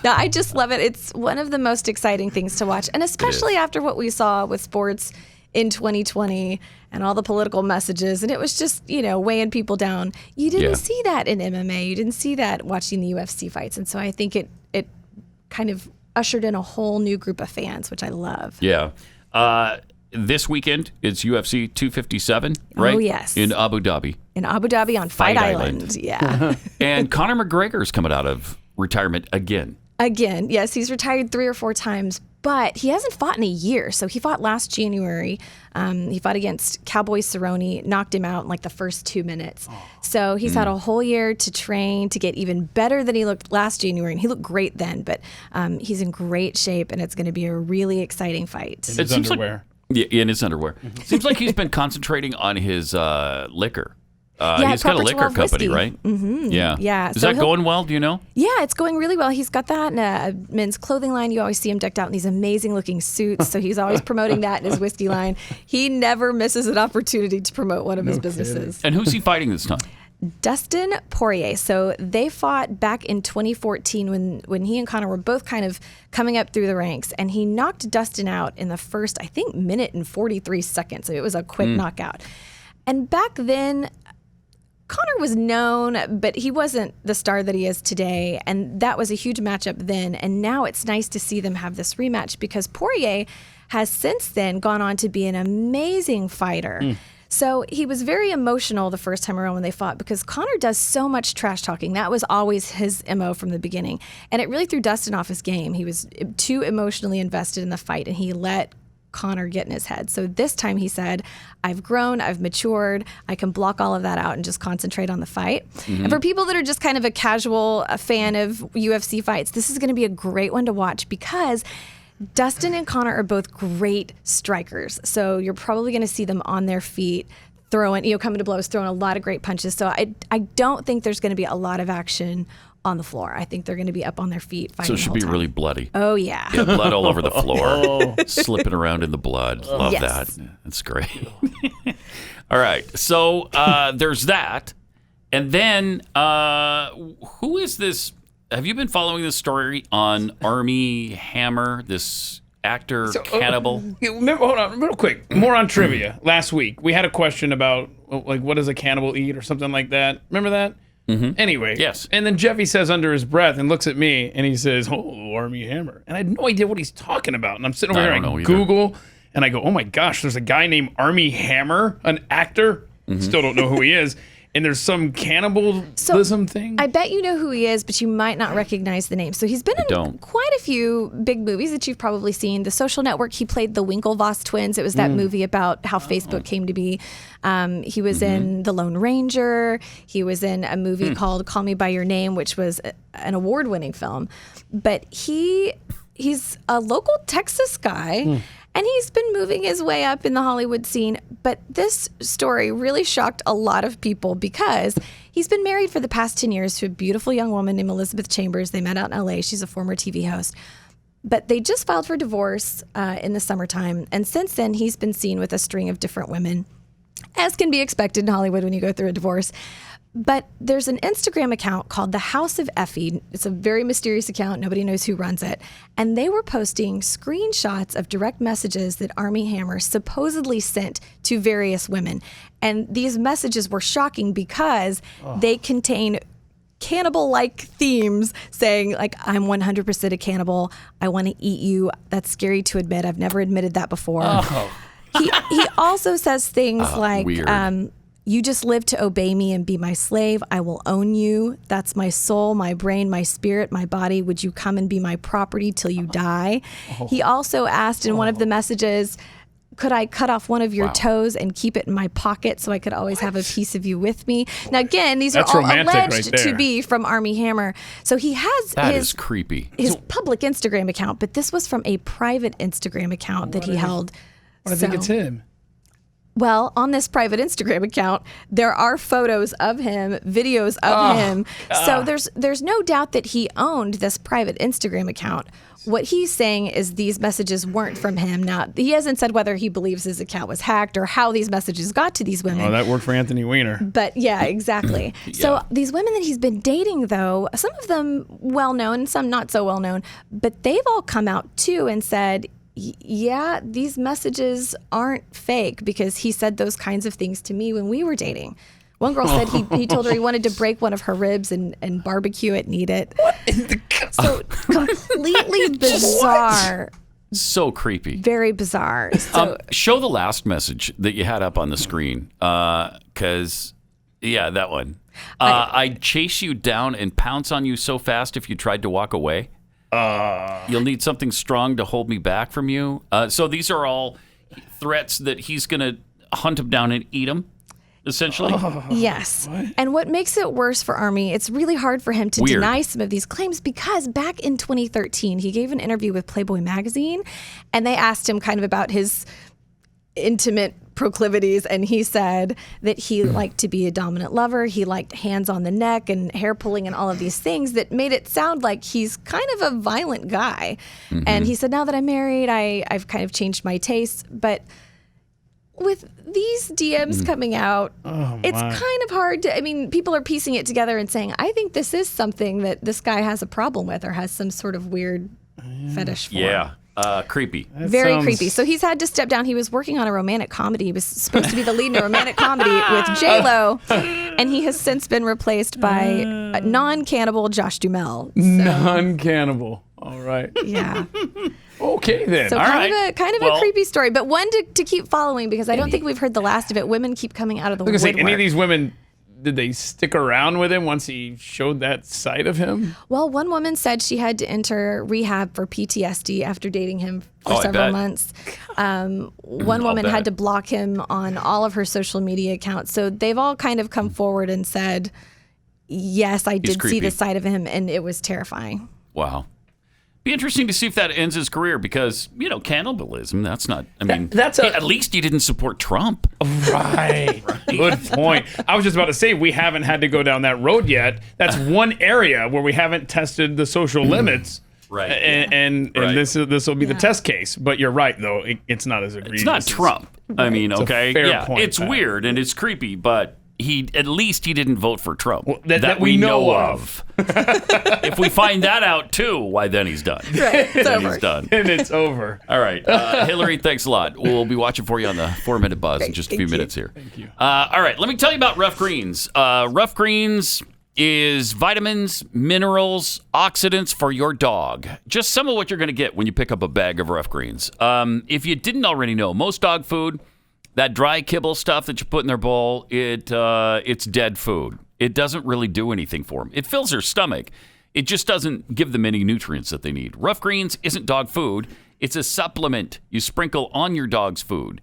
No, I just love it. It's one of the most exciting things to watch. And especially after what we saw with sports in 2020 and all the political messages. And it was just, weighing people down. You didn't see that in MMA. You didn't see that watching the UFC fights. And so I think it kind of ushered in a whole new group of fans, which I love. Yeah. This weekend, it's UFC 257, right? Oh, yes. In Abu Dhabi. In Abu Dhabi on Fight Island. Yeah. And Conor McGregor is coming out of retirement again. Again, yes. He's retired 3 or 4 times, but he hasn't fought in a year. So he fought last January. He fought against Cowboy Cerrone, knocked him out in like the first 2 minutes. So he's had a whole year to train to get even better than he looked last January. And he looked great then, but he's in great shape, and it's going to be a really exciting fight. In his underwear. In his underwear. Seems like he's been concentrating on his liquor. Yeah, he's got a liquor company, whiskey. right? Mm-hmm. Yeah. Yeah. Is that going well? Do you know? Yeah, it's going really well. He's got that in a men's clothing line. You always see him decked out in these amazing looking suits. So he's always promoting that in his whiskey line. He never misses an opportunity to promote one of his businesses. And who's he fighting this time? Dustin Poirier. So they fought back in 2014 when he and Conor were both kind of coming up through the ranks, and he knocked Dustin out in the first, I think, minute and 43 seconds. So it was a quick knockout. And back then, Conor was known, but he wasn't the star that he is today. And that was a huge matchup then. And now it's nice to see them have this rematch because Poirier has since then gone on to be an amazing fighter. So he was very emotional the first time around when they fought because Conor does so much trash talking. That was always his MO from the beginning. And it really threw Dustin off his game. He was too emotionally invested in the fight, and he let Conor get in his head. So this time he said, I've grown, I've matured, I can block all of that out and just concentrate on the fight. And for people that are just kind of a casual fan of UFC fights, this is going to be a great one to watch because Dustin and Conor are both great strikers. So you're probably going to see them on their feet, coming to blows, throwing a lot of great punches. So I don't think there's going to be a lot of action on the floor. I think they're going to be up on their feet fighting. So it should be really bloody. Oh, yeah. Yeah, blood all over the floor, slipping around in the blood. Love that. That's great. All right. So there's that. And then who is this? Have you been following this story on Armie Hammer, this actor cannibal? Hold on, real quick. More on trivia. Last week, we had a question about, like, what does a cannibal eat or something like that. Remember that? Mm-hmm. Anyway. Yes. And then Jeffy says under his breath and looks at me and he says, Armie Hammer. And I had no idea what he's talking about. And I'm sitting over here and Google and I go, oh my gosh, there's a guy named Armie Hammer, an actor. Mm-hmm. Still don't know who he is. And there's some cannibalism thing. I bet you know who he is, but you might not recognize the name. So he's been in quite a few big movies that you've probably seen. The Social Network, he played the Winklevoss twins. It was that movie about how Facebook came to be. He was in The Lone Ranger. He was in a movie called Call Me By Your Name, which was an award-winning film. But he's a local Texas guy. And he's been moving his way up in the Hollywood scene. But this story really shocked a lot of people because he's been married for the past 10 years to a beautiful young woman named Elizabeth Chambers. They met out in LA. She's a former TV host. But they just filed for divorce in the summertime. And since then, he's been seen with a string of different women, as can be expected in Hollywood when you go through a divorce. But there's an Instagram account called The House of Effie. It's a very mysterious account. Nobody knows who runs it. And they were posting screenshots of direct messages that Armie Hammer supposedly sent to various women. And these messages were shocking because they contain cannibal-like themes saying, like, I'm 100% a cannibal. I want to eat you. That's scary to admit. I've never admitted that before. He also says things like, you just live to obey me and be my slave. I will own you. That's my soul, my brain, my spirit, my body. Would you come and be my property till you die? He also asked in one of the messages, could I cut off one of your toes and keep it in my pocket so I could always have a piece of you with me? Now, again, these are all alleged to be from Armie Hammer. So he has is creepy. His public Instagram account, but this was from a private Instagram account that he held. I think it's him. Well, on this private Instagram account, there are photos of him, videos of him. So there's no doubt that he owned this private Instagram account. What he's saying is these messages weren't from him. Now, he hasn't said whether he believes his account was hacked or how these messages got to these women. Oh, that worked for Anthony Weiner. But yeah, exactly. So these women that he's been dating, though, some of them well-known, some not so well-known, but they've all come out, too, and said, yeah, these messages aren't fake because he said those kinds of things to me when we were dating. One girl said he told her he wanted to break one of her ribs and barbecue it and eat it. What in the So completely bizarre. So creepy. Very bizarre. So, show the last message that you had up on the screen. Because, that one. I'd chase you down and pounce on you so fast if you tried to walk away. You'll need something strong to hold me back from you. So these are all threats that he's going to hunt him down and eat him, essentially. Yes. What? And what makes it worse for Armie, it's really hard for him to deny some of these claims because back in 2013, he gave an interview with Playboy magazine, and they asked him kind of about his intimate proclivities, and he said that he liked to be a dominant lover. He liked hands on the neck and hair pulling and all of these things that made it sound like he's kind of a violent guy. And he said, now that I'm married, I've kind of changed my tastes. But with these DMs coming out, it's kind of hard to, I mean, people are piecing it together and saying, I think this is something that this guy has a problem with or has some sort of weird fetish for. Yeah. Creepy. Very creepy. So he's had to step down. He was working on a romantic comedy. He was supposed to be the lead in a romantic comedy with J-Lo, and he has since been replaced by non-cannibal Josh Duhamel. So. Non-cannibal. All right. Yeah. Okay then. So all kind of a creepy story, but one to keep following because I don't think we've heard the last of it. Women keep coming out of the woodwork. Any of these women, did they stick around with him once he showed that side of him? Well, one woman said she had to enter rehab for PTSD after dating him for several months. One woman had to block him on all of her social media accounts. So they've all kind of come forward and said, yes, I did see the side of him, and it was terrifying. Wow. Be interesting to see if that ends his career because, cannibalism, that's not, at least he didn't support Trump. Right. Good point. I was just about to say, we haven't had to go down that road yet. That's one area where we haven't tested the social limits. Right. And this will be the test case. But you're right, though. It's not as egregious. It's not Trump. Right. It's okay. a fair point, it's Pat. weird and it's creepy, but at least he didn't vote for Trump. Well, that we know of. If we find that out too, why then he's done. Right. It's over. He's done. And it's over. All right. Hillary, thanks a lot. We'll be watching for you on the 4-minute buzz in just a few minutes here. Thank you. All right. Let me tell you about Rough Greens. Rough Greens is vitamins, minerals, oxidants for your dog. Just some of what you're going to get when you pick up a bag of Rough Greens. If you didn't already know, most dog food, that dry kibble stuff that you put in their bowl, it's dead food. It doesn't really do anything for them. It fills their stomach. It just doesn't give them any nutrients that they need. Rough Greens isn't dog food. It's a supplement you sprinkle on your dog's food.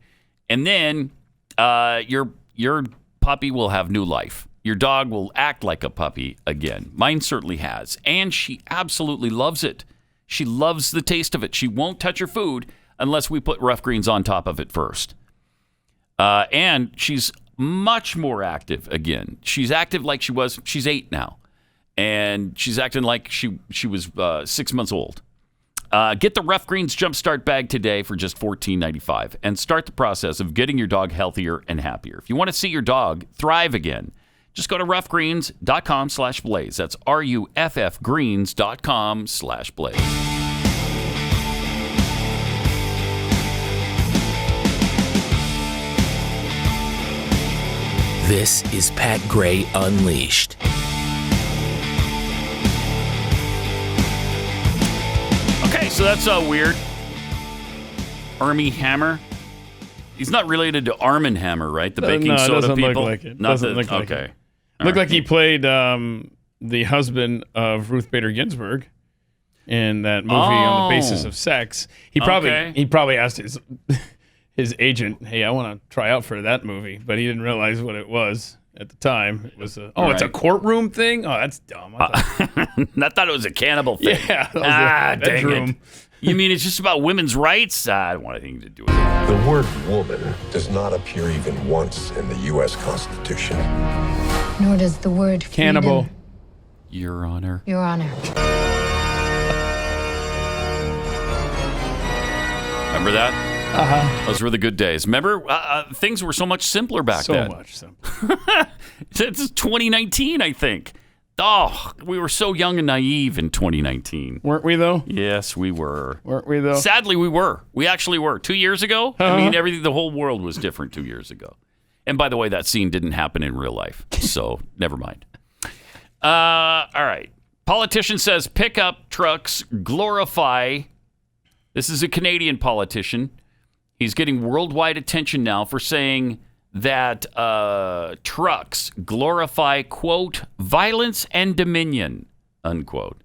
And then your puppy will have new life. Your dog will act like a puppy again. Mine certainly has. And she absolutely loves it. She loves the taste of it. She won't touch her food unless we put Rough Greens on top of it first. And she's much more active again. She's active like she was. She's 8 now. And she's acting like she was 6 months old. Get the Rough Greens Jumpstart bag today for just $14.95 and start the process of getting your dog healthier and happier. If you want to see your dog thrive again, just go to roughgreens.com/blaze. That's ruffgreens.com/blaze. This is Pat Gray Unleashed. Okay, so that's weird. Armie Hammer. He's not related to Armie Hammer, right? The baking soda doesn't people. Look like it. Not Doesn't look like okay. it. Looked like he played the husband of Ruth Bader Ginsburg in that movie on the basis of sex. He probably asked his agent, "Hey, I want to try out for that movie," but he didn't realize what it was at the time. It was it's a courtroom thing. Oh, that's dumb. I thought it was a cannibal thing. Yeah, that was dang it. You mean it's just about women's rights? I don't want anything to do with it. The word woman does not appear even once in the U.S. Constitution. Nor does the word cannibal. freedom. Your Honor. Your Honor. Remember that? Uh-huh. Those were the good days. Remember, things were so much simpler back then. So much simpler. It's 2019, I think. Oh, we were so young and naive in 2019. Weren't we, though? Yes, we were. Weren't we, though? Sadly, we were. We actually were. 2 years ago, I mean, the whole world was different 2 years ago. And by the way, that scene didn't happen in real life, so never mind. All right. Politician says pickup trucks glorify. This is a Canadian politician. He's getting worldwide attention now for saying that trucks glorify, quote, violence and dominion, unquote.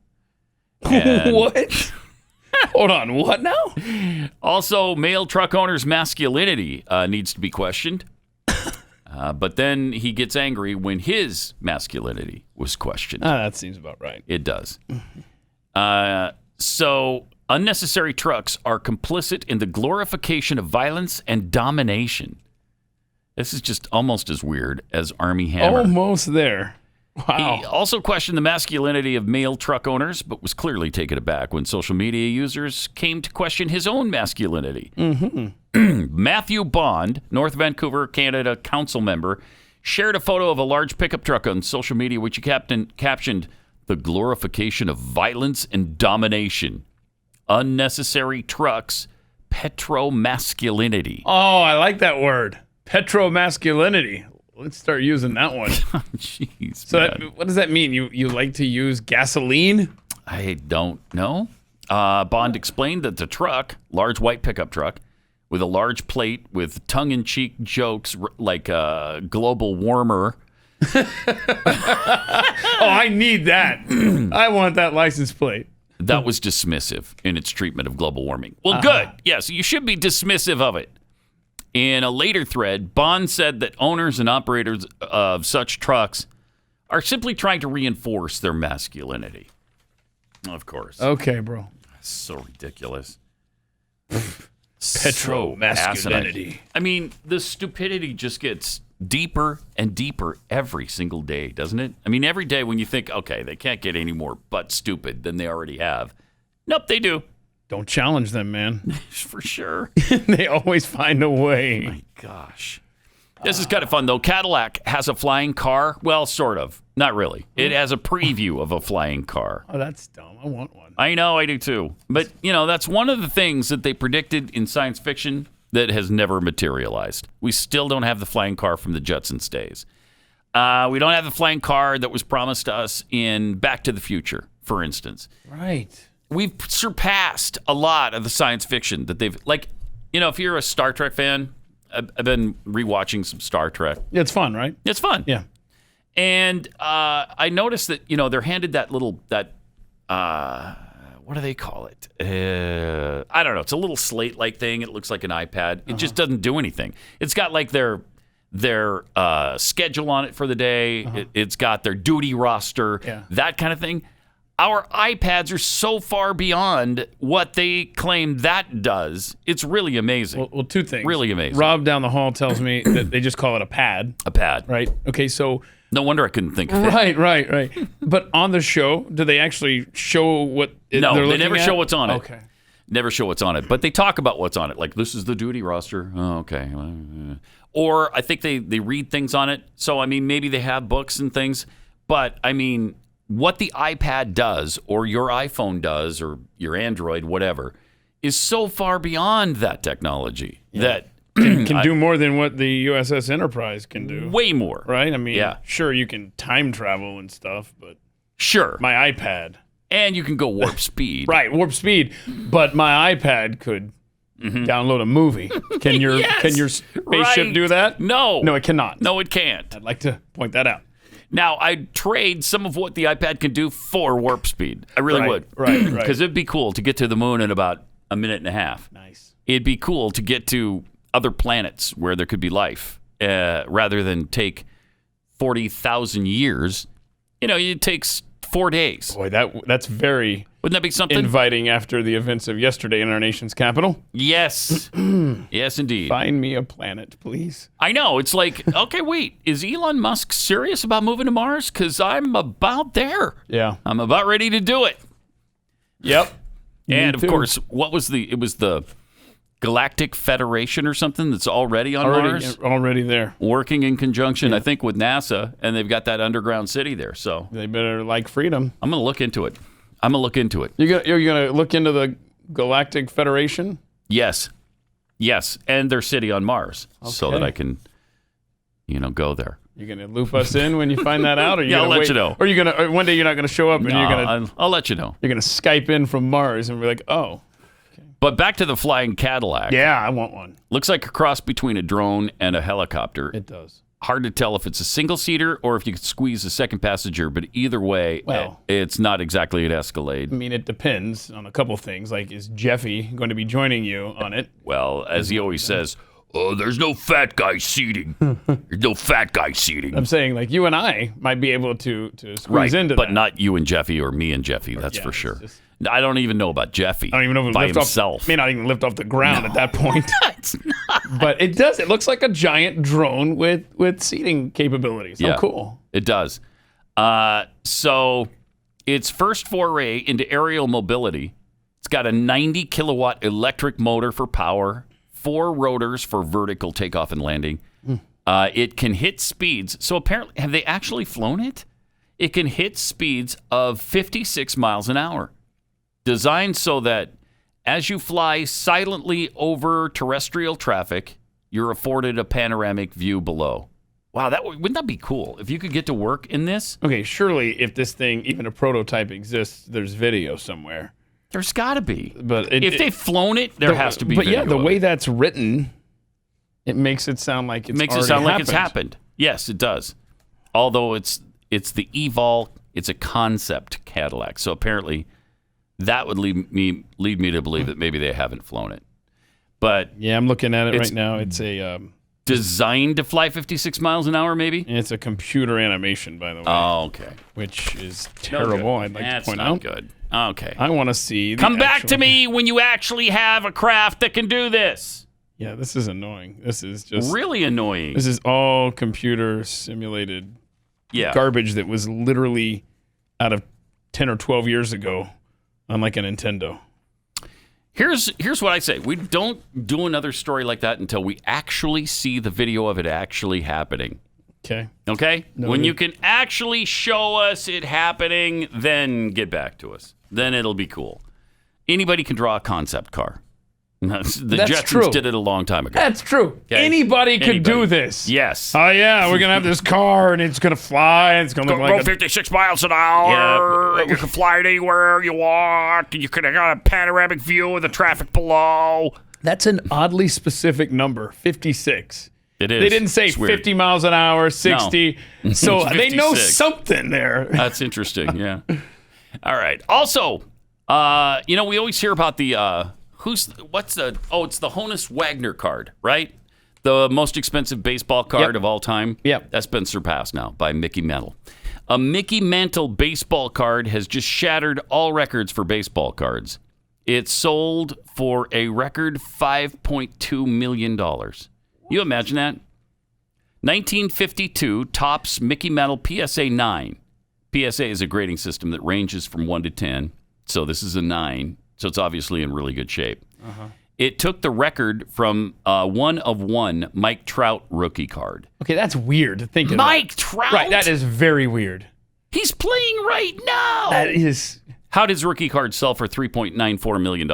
And what? Hold on, what now? Also, male truck owners' masculinity needs to be questioned. But then he gets angry when his masculinity was questioned. That seems about right. It does. So unnecessary trucks are complicit in the glorification of violence and domination. This is just almost as weird as Armie Hammer. Almost there. Wow. He also questioned the masculinity of male truck owners, but was clearly taken aback when social media users came to question his own masculinity. Mm-hmm. Matthew Bond, North Vancouver, Canada council member, shared a photo of a large pickup truck on social media, which he captioned, "The glorification of violence and domination. Unnecessary trucks, petromasculinity." Oh, I like that word. Petromasculinity. Let's start using that one. Jeez. So what does that mean? You like to use gasoline? I don't know. Bond explained that the truck, large white pickup truck, with a large plate with tongue-in-cheek jokes like global warmer. Oh, I need that. I want that license plate. That was dismissive in its treatment of global warming. Well, good. Yes, you should be dismissive of it. In a later thread, Bond said that owners and operators of such trucks are simply trying to reinforce their masculinity. Of course. Okay, bro. So ridiculous. Petro-masculinity. I mean, the stupidity just gets deeper and deeper every single day, doesn't it? I mean, every day when you think, okay, they can't get any more but stupid than they already have. Nope, they do. Don't challenge them, man. For sure. They always find a way. Oh my gosh. This is kind of fun, though. Cadillac has a flying car. Well, sort of. Not really. It has a preview of a flying car. Oh, that's dumb. I want one. I know, I do too. But, that's one of the things that they predicted in science fiction that has never materialized. We still don't have the flying car from the Jetsons days. We don't have the flying car that was promised to us in Back to the Future, for instance. Right. We've surpassed a lot of the science fiction that they've, if you're a Star Trek fan, I've been rewatching some Star Trek. It's fun, right? It's fun. Yeah. And I noticed that, they're handed that what do they call it? I don't know. It's a little slate-like thing. It looks like an iPad. It just doesn't do anything. It's got like their schedule on it for the day. It's got their duty roster, that kind of thing. Our iPads are so far beyond what they claim that does. It's really amazing. Well, two things. Really amazing. Rob down the hall tells me that they just call it a pad. A pad. Right. Okay, so... No wonder I couldn't think of it. Right. But on the show, do they actually show what they're looking at? No, they never show what's on it. Okay. Never show what's on it. But they talk about what's on it. Like, this is the duty roster. Oh, okay. Or I think they read things on it. So, I mean, maybe they have books and things. But, I mean... what the iPad does, or your iPhone does, or your Android, whatever, is so far beyond that technology that can do more than what the USS Enterprise can do. Way more. Right? I mean, sure, you can time travel and stuff, but... Sure. My iPad. And you can go warp speed. Right, warp speed. But my iPad could download a movie. Can your spaceship do that? No. No, it cannot. No, it can't. I'd like to point that out. Now, I'd trade some of what the iPad can do for warp speed. I really would. Right. Because it'd be cool to get to the moon in about a minute and a half. Nice. It'd be cool to get to other planets where there could be life, rather than take 40,000 years. It takes 4 days. Boy, that's very... Wouldn't that be something? Inviting after the events of yesterday in our nation's capital. Yes. Yes, indeed. Find me a planet, please. I know. It's like, okay, wait. Is Elon Musk serious about moving to Mars? Because I'm about there. Yeah. I'm about ready to do it. Yep. And, of course, it was the Galactic Federation or something that's already on Mars? Already there. Working in conjunction, I think, with NASA, and they've got that underground city there. So they better like freedom. I'm going to look into it. You're going to look into the Galactic Federation? Yes, and their city on Mars, so that I can, go there. You're going to loop us in when you find that out, or I'll let you know. Or you're going to one day you're not going to show up, and I'll let you know. You're going to Skype in from Mars, and we're like, oh. Okay. But back to the flying Cadillac. Yeah, I want one. Looks like a cross between a drone and a helicopter. It does. Hard to tell if it's a single-seater or if you could squeeze a second passenger, but either way, it's not exactly an Escalade. I mean, it depends on a couple things. Like, is Jeffy going to be joining you on it? Well, as he always says, there's no fat guy seating. There's no fat guy seating. I'm saying, like, you and I might be able to squeeze into that. But not you and Jeffy or me and Jeffy, that's for sure. I don't even know about Jeffy. I don't even know if by himself. May not even lift off the ground at that point. It's not. But it does. It looks like a giant drone with seating capabilities. Yeah, oh, cool. It does. So its first foray into aerial mobility. It's got a 90 kilowatt electric motor for power, 4 rotors for vertical takeoff and landing. It can hit speeds. So apparently, have they actually flown it? It can hit speeds of 56 miles an hour. Designed so that as you fly silently over terrestrial traffic, you're afforded a panoramic view below. Wow, wouldn't that be cool if you could get to work in this? Okay, surely if this thing, even a prototype exists, there's video somewhere. There's got to be. But if they've flown it, there has to be video. But yeah, the way that's written, it makes it sound like it's happened. Yes, it does. Although it's the Evol, it's a concept Cadillac. So apparently that would lead me to believe that maybe they haven't flown it. But yeah, I'm looking at it right now. It's a Designed to fly 56 miles an hour, maybe? It's a computer animation, by the way. Oh, okay. Which is terrible, I'd like to point That's not out. good. Okay. I want to see the Come back to me when you actually have a craft that can do this. Yeah, this is annoying. This is just... Really annoying. This is all computer simulated Yeah. garbage that was literally out of 10 or 12 years ago on like a Nintendo. Here's what I say. We don't do another story like that until we actually see the video of it actually happening. Okay. Okay? No, when you can actually show us it happening, then get back to us. Then it'll be cool. Anybody can draw a concept car. The Jetsons true. did it a long time ago. That's true. Okay? Anybody could do this. Yes. Oh, yeah, we're going to have this car, and it's going to fly, and it's going to look like Go 56 miles an hour. Yeah. You can fly it anywhere you want. You can have a panoramic view of the traffic below. That's an oddly specific number, 56. It is. They didn't say It's weird. 50 miles an hour, 60. No. So It's they know 56. something there. That's interesting, yeah. All right. Also, we always hear about the... it's the Honus Wagner card, right? The most expensive baseball card of all time. Yep. That's been surpassed now by Mickey Mantle. A Mickey Mantle baseball card has just shattered all records for baseball cards. It sold for a record $5.2 million. You imagine that? 1952 tops Mickey Mantle PSA 9. PSA is a grading system that ranges from 1 to 10. So this is a 9. So it's obviously in really good shape. Uh-huh. It took the record from 1 of 1 Mike Trout rookie card. Okay, that's weird to think of. Mike Trout? Right, that is very weird. He's playing right now. That is... How did his rookie card sell for $3.94 million?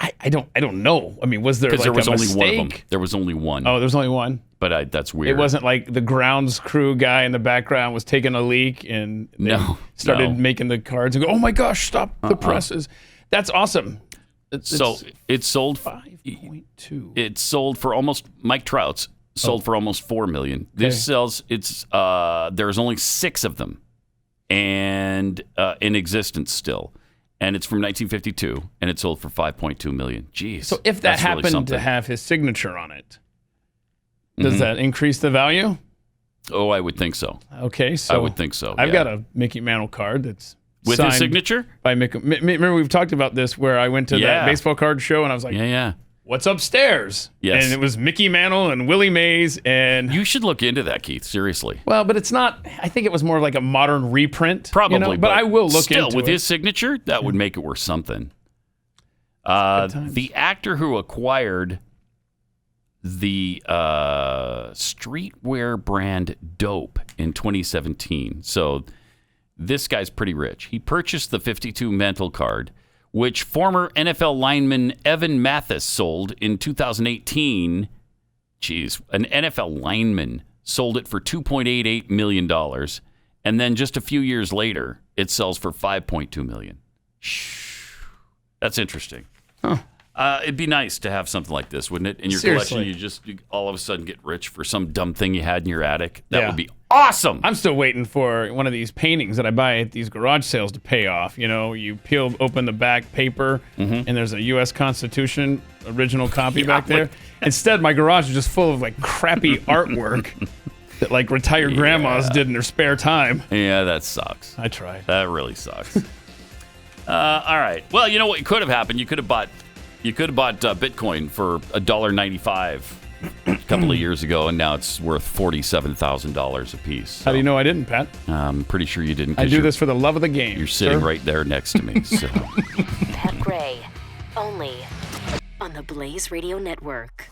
I don't know. I mean, was there like there was a only mistake? one of them. There was only one. Oh, there's only one? But that's weird. It wasn't like the grounds crew guy in the background was taking a leak and they started making the cards and go, oh my gosh, stop the presses. That's awesome. It sold 5.2. It sold for almost Mike Trout's sold for almost $4 million. This sells. There's only 6 of them, and in existence still, and it's from 1952, and it sold for $5.2 million. Jeez. So if that happened to have his signature on it, does that increase the value? Oh, I would think so. Okay, so I would think so. I've got a Mickey Mantle card that's with signed his signature by Mickey. Remember we've talked about this where I went to that baseball card show and I was like, what's upstairs? Yes. And it was Mickey Mantle and Willie Mays and you should look into that, Keith. Seriously. Well, but it's not. I think it was more like a modern reprint, probably. But I will look still into with it. his signature. That would make it worth something. The actor who acquired the streetwear brand Dope in 2017. So this guy's pretty rich. He purchased the 52 Mantle card, which former NFL lineman Evan Mathis sold in 2018. Jeez, an NFL lineman sold it for $2.88 million. And then just a few years later, it sells for $5.2 million. That's interesting. Huh. It'd be nice to have something like this, wouldn't it? In your Seriously. collection, you all of a sudden get rich for some dumb thing you had in your attic. That would be awesome. I'm still waiting for one of these paintings that I buy at these garage sales to pay off. You peel open the back paper, and there's a U.S. Constitution original copy back there. Instead, my garage is just full of like crappy artwork that like retired grandmas did in their spare time. Yeah, that sucks. I tried. That really sucks. All right. Well, you know what could have happened? You could have bought Bitcoin for $1.95 a couple of years ago, and now it's worth $47,000 a piece. So, how do you know I didn't, Pat? I'm pretty sure you didn't. I do this for the love of the game. You're sitting right there next to me. So. Pat Gray, only on the Blaze Radio Network.